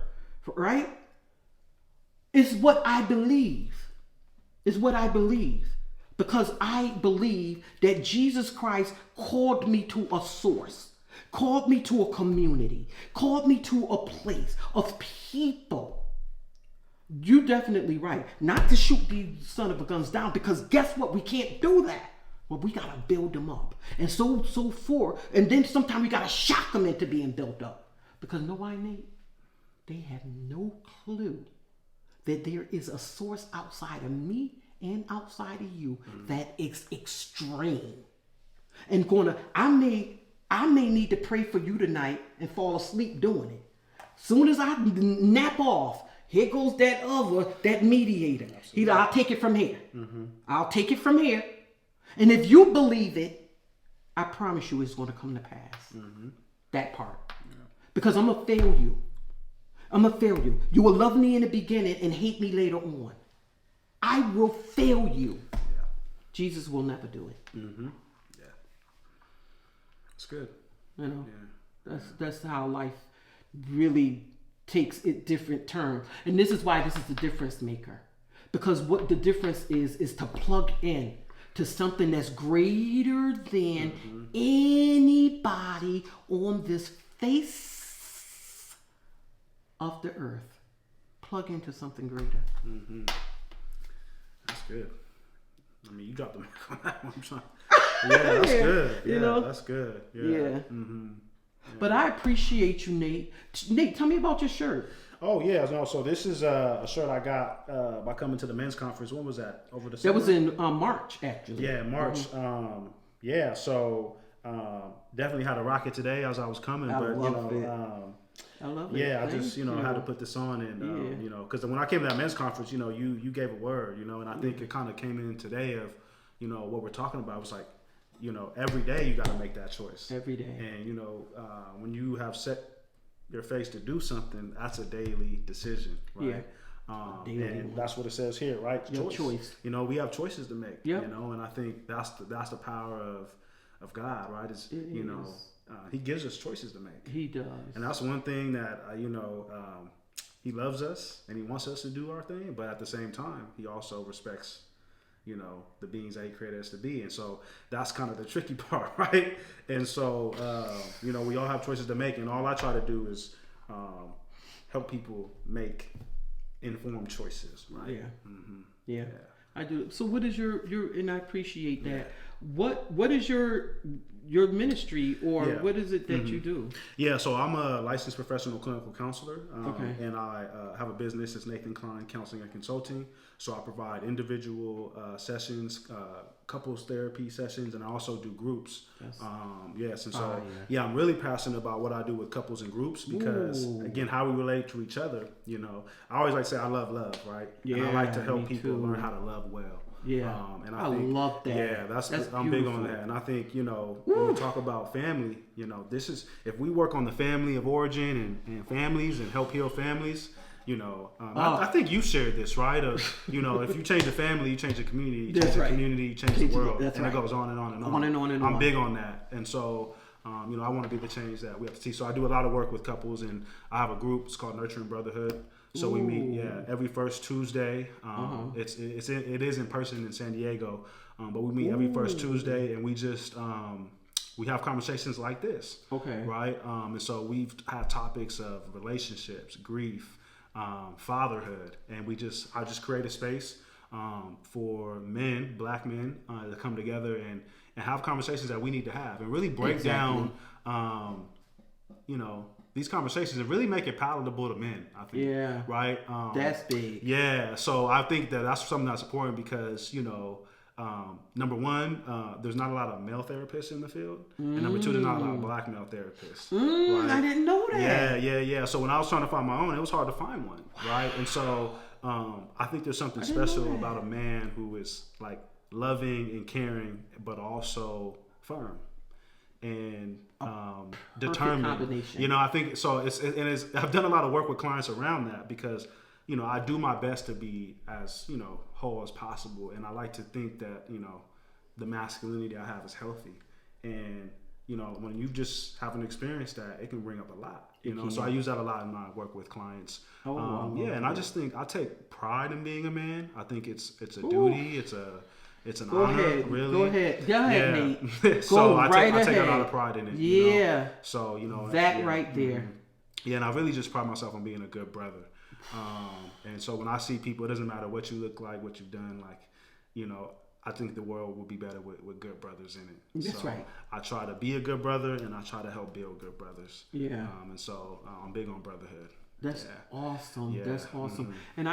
Right? It's what I believe. It's what I believe. Because I believe that Jesus Christ called me to a source, called me to a community, called me to a place of people. You're definitely right. Not to shoot these son of a guns down, because guess what? We can't do that. Well, we got to build them up. And so forth. And then sometimes we got to shock them into being built up. Because know why, Nate? They have no clue that there is a source outside of me and outside of you that is extreme. And I may need to pray for you tonight and fall asleep doing it. Soon as I nap off, here goes that mediator. I'll take it from here. Mm-hmm. I'll take it from here. And if you believe it, I promise you it's going to come to pass. Mm-hmm. That part. Yeah. Because I'm going to fail you. I'm going to fail you. You will love me in the beginning and hate me later on. I will fail you. Yeah. Jesus will never do it. Mm-hmm. Yeah. That's good. You know, that's how life really takes it different turns. And this is why this is the difference maker. Because what the difference is to plug in to something that's greater than anybody on this face of the earth. Plug into something greater. Mm-hmm. That's good. I mean, you dropped the mic on that one. Yeah, that's good. Yeah, that's good. Yeah. Mm-hmm. Yeah. But I appreciate you, Nate. Nate, tell me about your shirt. Oh, yeah. No, so this is a shirt I got by coming to the men's conference. When was that? Over the summer? That was in March, actually. Yeah, March. Mm-hmm. So definitely had to rock it today as I was coming. I love it. Yeah, I just, had to put this on and, because when I came to that men's conference, you gave a word, and I think it kind of came in today of, what we're talking about. It was like, every day you got to make that choice. Every day. And, when you have set your face to do something, that's a daily decision, right? Yeah. And that's what it says here, right? Choice. We have choices to make, yep. And I think that's the power of God, right? He gives us choices to make. He does. And that's one thing that, he loves us and he wants us to do our thing. But at the same time, he also respects, the beings that he created us to be. And so that's kind of the tricky part, right? And so, we all have choices to make. And all I try to do is help people make informed choices, right? Yeah. Mm-hmm. Yeah. I do. So what is your and I appreciate that. What is your ministry, or what is it that you do? Yeah, so I'm a licensed professional clinical counselor, and I have a business. It's Nathan Klein Counseling and Consulting. So I provide individual sessions, couples therapy sessions, and I also do groups. Yes, and so I'm really passionate about what I do with couples and groups because again, how we relate to each other. You know, I always like to say I love love, right? Yeah, and I like to help people learn how to love well. Yeah, and I think, love that. Yeah, that's I'm big on that, and I think when we talk about family, this is if we work on the family of origin and families and help heal families. I think you shared this, right? If you change the family, you change the community. You change the community, you change the world, and it goes on and on and on. I'm big on that, and so I want to be the change that we have to see. So I do a lot of work with couples, and I have a group. It's called Nurturing Brotherhood. So we meet every first Tuesday. It is in person in San Diego, but we meet every first Tuesday, and we just we have conversations like this. Okay. Right. And so we've had topics of relationships, grief, fatherhood, and I just create a space for men, black men, to come together and have conversations that we need to have, and really break down these conversations and really make it palatable to men, I think. Yeah. Right? That's big. Yeah. So I think that's something that's important because, number one, there's not a lot of male therapists in the field. And number two, there's not a lot of black male therapists. Right? I didn't know that. Yeah. So when I was trying to find my own, it was hard to find one. Right? And so I think there's something special about a man who is like loving and caring, but also firm and determined. Combination. I think so. I've done a lot of work with clients around that because I do my best to be as whole as possible, and I like to think that the masculinity I have is healthy, and when you just haven't experienced that, it can bring up a lot. So I use that a lot in my work with clients. And I just think I take pride in being a man. I think it's a duty. It's an honor, really. Go ahead, Nate. So I take a lot of pride in it. Yeah. So that right there. Yeah, and I really just pride myself on being a good brother. And so when I see people, it doesn't matter what you look like, what you've done. I think the world will be better with good brothers in it. That's right. I try to be a good brother, and I try to help build good brothers. Yeah. And so I'm big on brotherhood. That's awesome. Yeah. That's awesome. And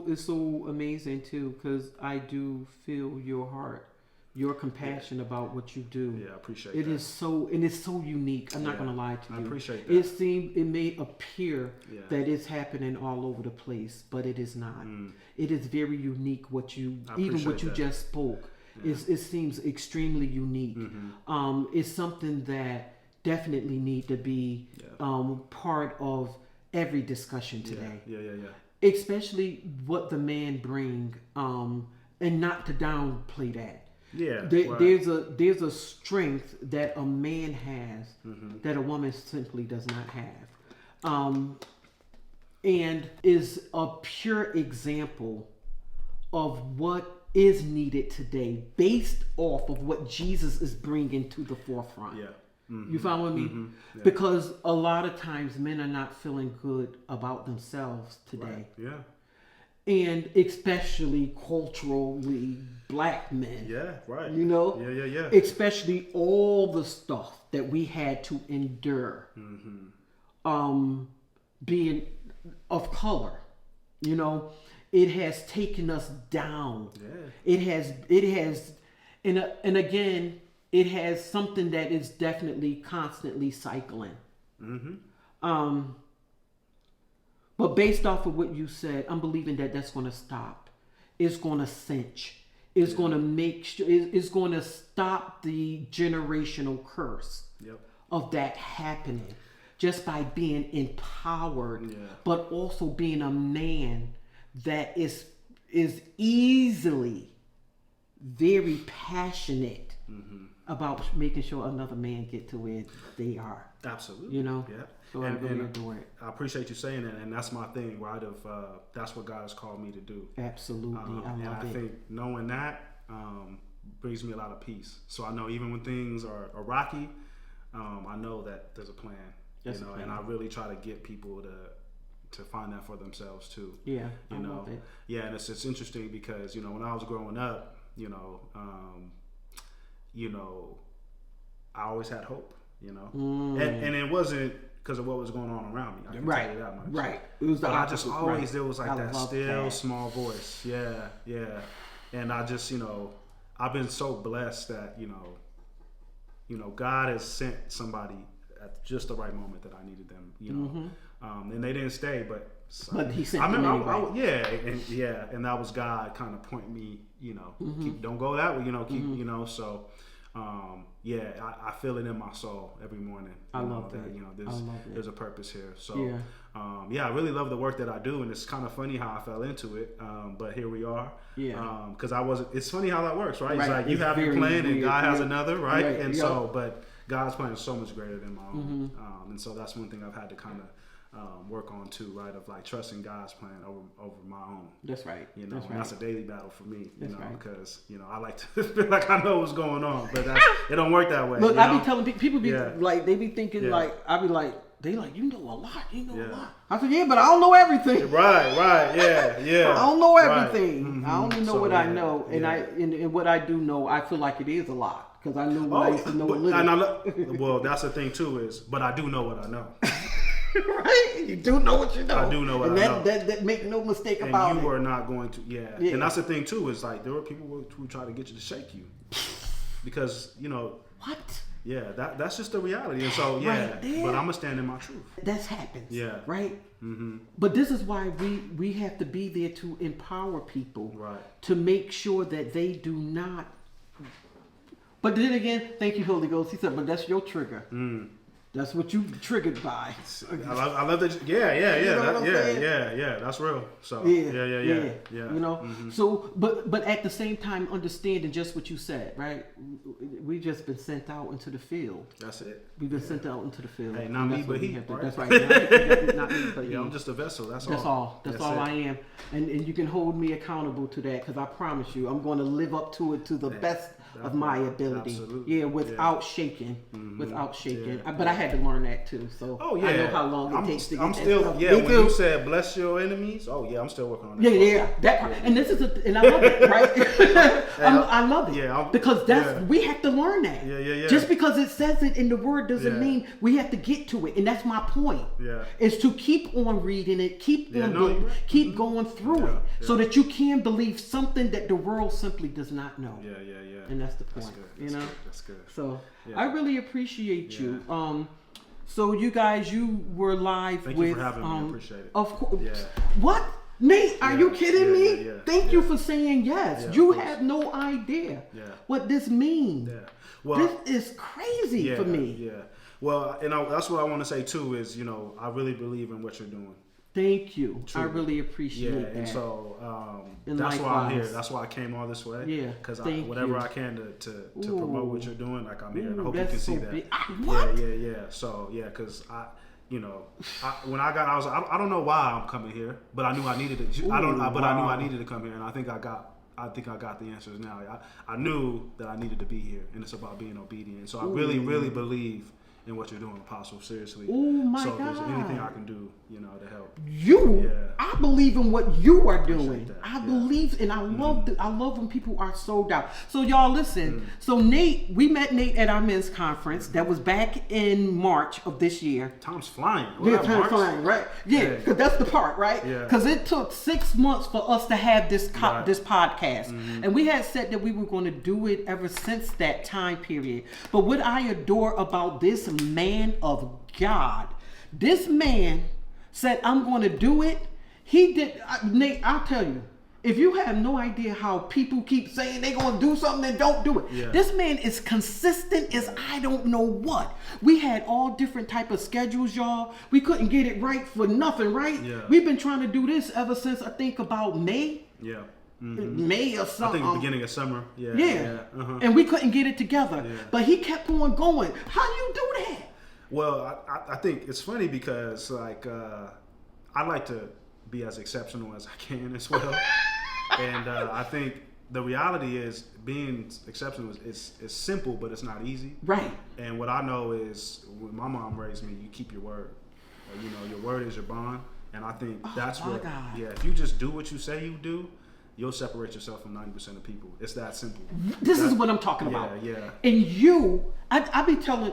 it's so amazing too, because I do feel your heart, your compassion about what you do. Yeah, I appreciate it. It's so unique. I'm not going to lie to you. I appreciate that. It may appear that it's happening all over the place, but it is not. It is very unique what you just spoke. Yeah. It seems extremely unique. It's something that definitely need to be part of every discussion today. Yeah. Especially what the man bring, and not to downplay that. Yeah. There's a strength that a man has that a woman simply does not have, and is a pure example of what is needed today, based off of what Jesus is bringing to the forefront. Yeah. You following me? Yeah. Because a lot of times men are not feeling good about themselves today. Right. Yeah. And especially culturally black men. Yeah, right. Yeah. Especially all the stuff that we had to endure. Being of color. It has taken us down. Yeah. It has and again, it has something that is definitely constantly cycling. But based off of what you said, I'm believing that that's going to stop. It's going to cinch. It's going to make sure. It's going to stop the generational curse of that happening, just by being empowered, but also being a man that is easily very passionate about making sure another man get to where they are. Absolutely. Yeah. So and I appreciate you saying that, and that's my thing, right? That's what God has called me to do. Absolutely. I think knowing that brings me a lot of peace. So I know even when things are rocky, I know that there's a plan. And I really try to get people to to find that for themselves too. Yeah, you I know, love it. yeah, and it's interesting because when I was growing up, I always had hope. And it wasn't because of what was going on around me. I can tell you that much. Right. It was the but opposite. I just always right. there was like that still small voice. Yeah, yeah. And I just I've been so blessed that God has sent somebody at just the right moment that I needed them. And they didn't stay, but he sent them anyway. And that was God kind of pointing me. Don't go that way. Keep. So. I feel it in my soul every morning. I love that. There's a purpose here. So, I really love the work that I do, and it's kind of funny how I fell into it. But here we are. Yeah. Because it's funny how that works, right? It's like you have your plan and God has another, right? And so, but God's plan is so much greater than my own. And so that's one thing I've had to kind of work on too, right? Of like trusting God's plan over my own. That's right. And that's a daily battle for me. Because I like to feel like I know what's going on, but it don't work that way. Look, I be telling people, like they be thinking like I be like they like you know a lot, a lot. I said but I don't know everything. Right, yeah. I don't know everything. Right. I only know what I know, and and what I do know, I feel like it is a lot because I know what I used to know a little. Well, that's the thing too but I do know what I know. Right, you do know what you know. I do know what I know. That make no mistake about it. And you are not going to, And that's the thing too is like there are people who try to get you to shake you, because what? Yeah, that's just the reality, and so but I'm gonna stand in my truth. That happens. Yeah. Right. But this is why we have to be there to empower people. Right. To make sure that they do not. But then again, thank you, Holy Ghost. He said, but that's your trigger. That's what you triggered by. I love that. Yeah. That's real. So yeah. So, but at the same time, understanding just what you said, right? We just been sent out into the field. That's it. We've been sent out into the field. Hey, not me, but he. Right? That's right. Not me, but he. I'm just a vessel. That's all. That's all I am. And you can hold me accountable to that, because I promise you, I'm going to live up to it to the best of my ability. Absolutely. Without shaking. Without shaking. But I had to learn that too. So I know how long it takes to get still, that when you said bless your enemies, I'm still working on that. That part. And this is and I love it, right? I love it. Yeah. Because we have to learn that. Yeah. Just because it says it in the word doesn't mean we have to get to it. And that's my point. Yeah. Is to keep on reading it, keep going through it, so that you can believe something that the world simply does not know. Yeah. And that's the point. That's good. So I really appreciate you. So you guys, you were live Thank with. you for having me. I appreciate it. Of course. Yeah. What? Nate, are you kidding me? Yeah. Thank you for saying yes. You have no idea what this means. Yeah. Well, this is crazy for me. Yeah. Well, that's what I want to say too is, I really believe in what you're doing. Thank you. Truly. I really appreciate that. And so that's why I'm here. That's why I came all this way. Yeah. Because whatever I can to promote what you're doing, like I'm here, and I hope you can see that. What? Yeah. So because when I don't know why I'm coming here, but I knew I needed it. I knew I needed to come here, and I think I got the answers now. I knew that I needed to be here, and it's about being obedient. So I really, really believe in what you're doing, Apostle. Seriously. Oh my God. So if there's anything I can do, to help. I believe in what you are doing. I believe, and I love when people are sold out. So y'all listen. So we met Nate at our men's conference. That was back in March of this year. Time's flying. Time's flying, right? Yeah, because that's the part, right? Yeah. Because it took 6 months for us to have this podcast, and we had said that we were going to do it ever since that time period. But what I adore about this man of God, this man said, I'm going to do it. He did. Nate, I'll tell you, if you have no idea how people keep saying they're going to do something and don't do it. This man is consistent as I don't know what. We had all different type of schedules, y'all. We couldn't get it right for nothing, right? We've been trying to do this ever since I think about May. May or something. I think the beginning of summer. And we couldn't get it together. But he kept on going. How do you do that? Well, I think it's funny because I like to be as exceptional as I can as well. And I think the reality is being exceptional is simple, but it's not easy. Right. And what I know is when my mom raised me, you keep your word. Your word is your bond. And I think that's what, God. if you just do what you say you do, you'll separate yourself from 90% of people. It's that simple. This is what I'm talking about. Yeah. And I be telling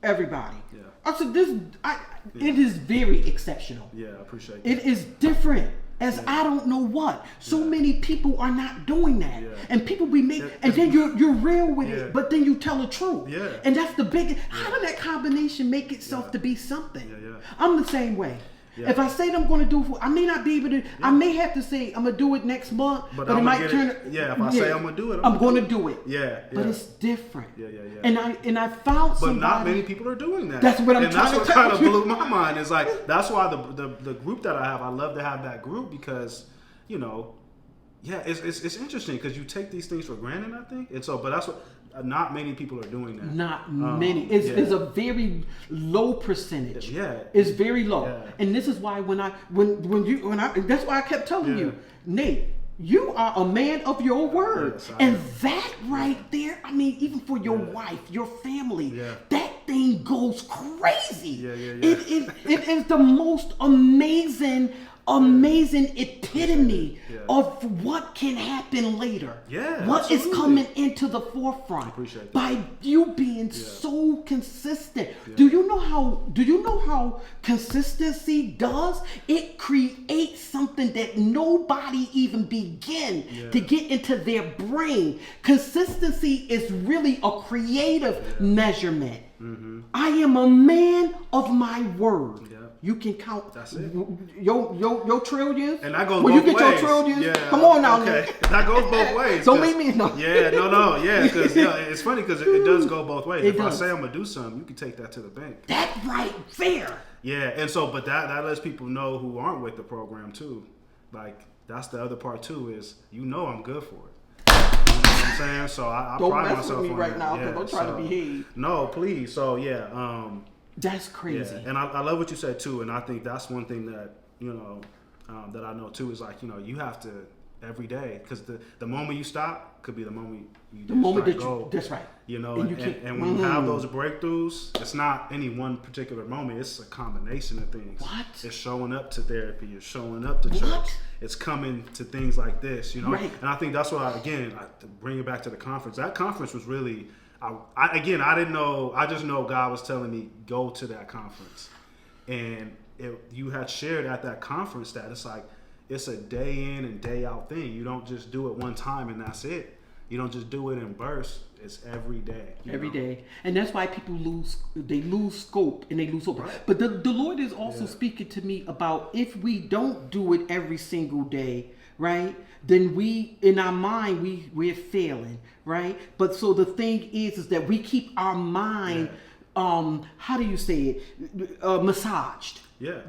everybody. Yeah. I said it is very exceptional. Yeah, I appreciate that. It is different. I don't know what. So many people are not doing that. Yeah. And people be making, and then you're real with it, but then you tell the truth. Yeah. And that's the big, how did that combination make itself to be something? Yeah. I'm the same way. Yeah. If I say that I'm going to do it, I may not be able to, I may have to say I'm going to do it next month, but it might turn. If I say I'm going to do it, I'm going to do it. Yeah. But it's different. Yeah. And I found somebody. But not many people are doing that. That's what I'm trying to tell you. And that's what kind of blew my mind. Is like, that's why the group that I love to have that group because, it's interesting because you take these things for granted, I think. And so, but that's what, not many people are doing that. Not many. It's a very low percentage. Yeah. It's very low. Yeah. And this is why when that's why I kept telling you, Nate, you are a man of your word. Yes, and that right there, I mean, even for your wife, your family, that thing goes crazy. Yeah. It is the most amazing epitome of what can happen later. Yeah, what is coming into the forefront. I appreciate that. By you being so consistent. Do you know how consistency does? It creates something that nobody even begin to get into their brain. Consistency is really a creative measurement. Mm-hmm. I am a man of my word. You can count. That's it. Your trillions. And that goes when both you get ways. your trillions, Yeah. come on now. Okay. That goes both ways. Don't leave me no. Yeah, no. Yeah, because it's funny because it does go both ways. If I say I'm gonna do something, you can take that to the bank. That right there. Yeah, and so, but that lets people know who aren't with the program too. Like that's the other part too is I'm good for it. You know what I'm saying? So I don't pride mess myself with me on right that. now because I'm trying to behave. No, please. So that's crazy. Yeah. And I love what you said too, and I think that's one thing that that I know too is like you have to every day because the moment you stop could be the moment you just that's right. And when you have those breakthroughs, it's not any one particular moment. It's a combination of things. What? It's showing up to therapy. It's showing up to church. It's coming to things like this. Right. And I think that's what to bring it back to the conference. That conference was really. I didn't know. I just know God was telling me go to that conference, and you had shared at that conference that it's a day in and day out thing. You don't just do it one time and that's it. You don't just do it in bursts. It's every day. Every day, and that's why people lose scope and they lose hope. Right. But the Lord is also speaking to me about if we don't do it every single day, right? Then we, in our mind, we're failing, right? But so the thing is that we keep our mind, how do you say it, massaged. Yeah.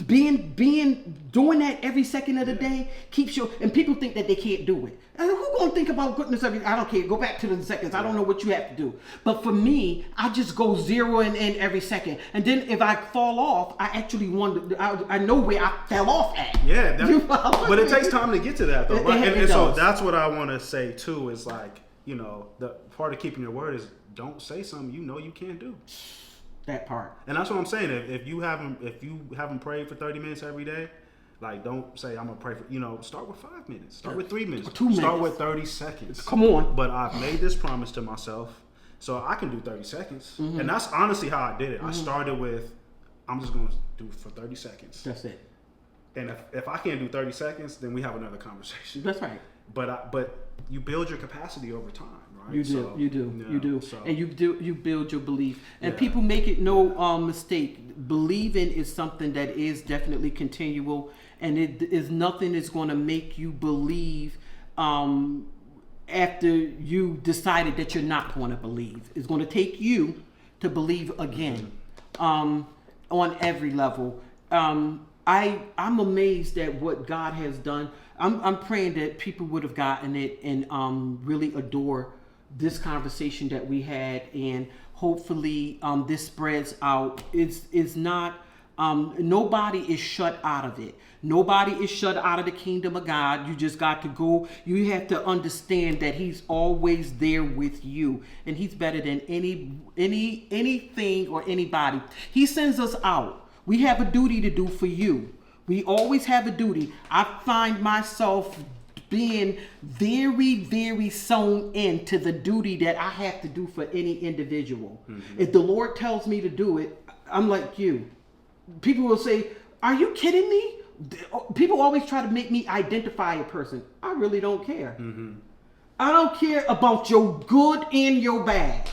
Doing that every second of the day keeps you, and people think that they can't do it. And who's gonna think about goodness I don't care. Go back to the seconds. I don't know what you have to do. But for me, I just go zero in every second. And then if I fall off, I actually wonder. I know where I fell off at. Yeah. But it takes time to get to that though. Right? And so that's what I want to say too. Is like the part of keeping your word is don't say something you can't do. That part. And that's what I'm saying. If you haven't prayed for 30 minutes every day, like don't say I'm gonna pray for start with 5 minutes, start with 3 minutes, 2 minutes. Start with 30 seconds. Come on. But I've made this promise to myself, so I can do 30 seconds. Mm-hmm. And that's honestly how I did it. Mm-hmm. I started with I'm just gonna do for 30 seconds. That's it. And if I can't do 30 seconds, then we have another conversation. That's right. But you build your capacity over time. Right? You do, so. And you build your belief. And people make it no mistake. Believing is something that is definitely continual, and it is nothing that's going to make you believe after you decided that you're not going to believe. It's going to take you to believe again on every level. I'm amazed at what God has done. I'm praying that people would have gotten it and really adore this conversation that we had, and hopefully this spreads out. It's not nobody is shut out of it. Nobody is shut out of the kingdom of God. You just got to go. You have to understand that He's always there with you, and He's better than anything or anybody. He sends us out We have a duty to do for you. We always have a duty. I find myself being very, very sewn into the duty that I have to do for any individual. If the Lord tells me to do it, I'm like you. People will say, are you kidding me? People always try to make me identify a person. I really don't care. I don't care about your good and your bad.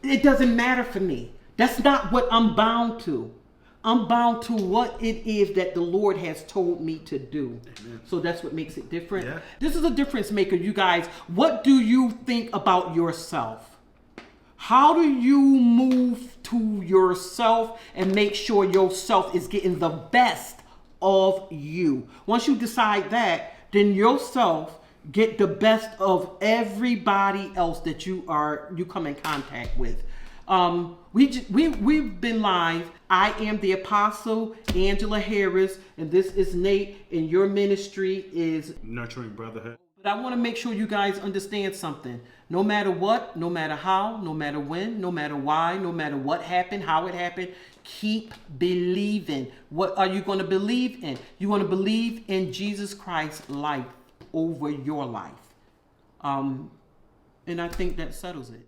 It doesn't matter for me. That's not what I'm bound to. I'm bound to what it is that the Lord has told me to do. Amen. So that's what makes it different. Yeah. This is a difference maker, you guys. What do you think about yourself? How do you move to yourself and make sure yourself is getting the best of you? Once you decide that, then yourself get the best of everybody else that you come in contact with. We've been live. I am the Apostle Angela Harris, and this is Nate, and your ministry is Nurturing Brotherhood. But I want to make sure you guys understand something. No matter what, no matter how, no matter when, no matter why, no matter what happened, how it happened, keep believing. What are you going to believe in? You want to believe in Jesus Christ's life over your life. And I think that settles it.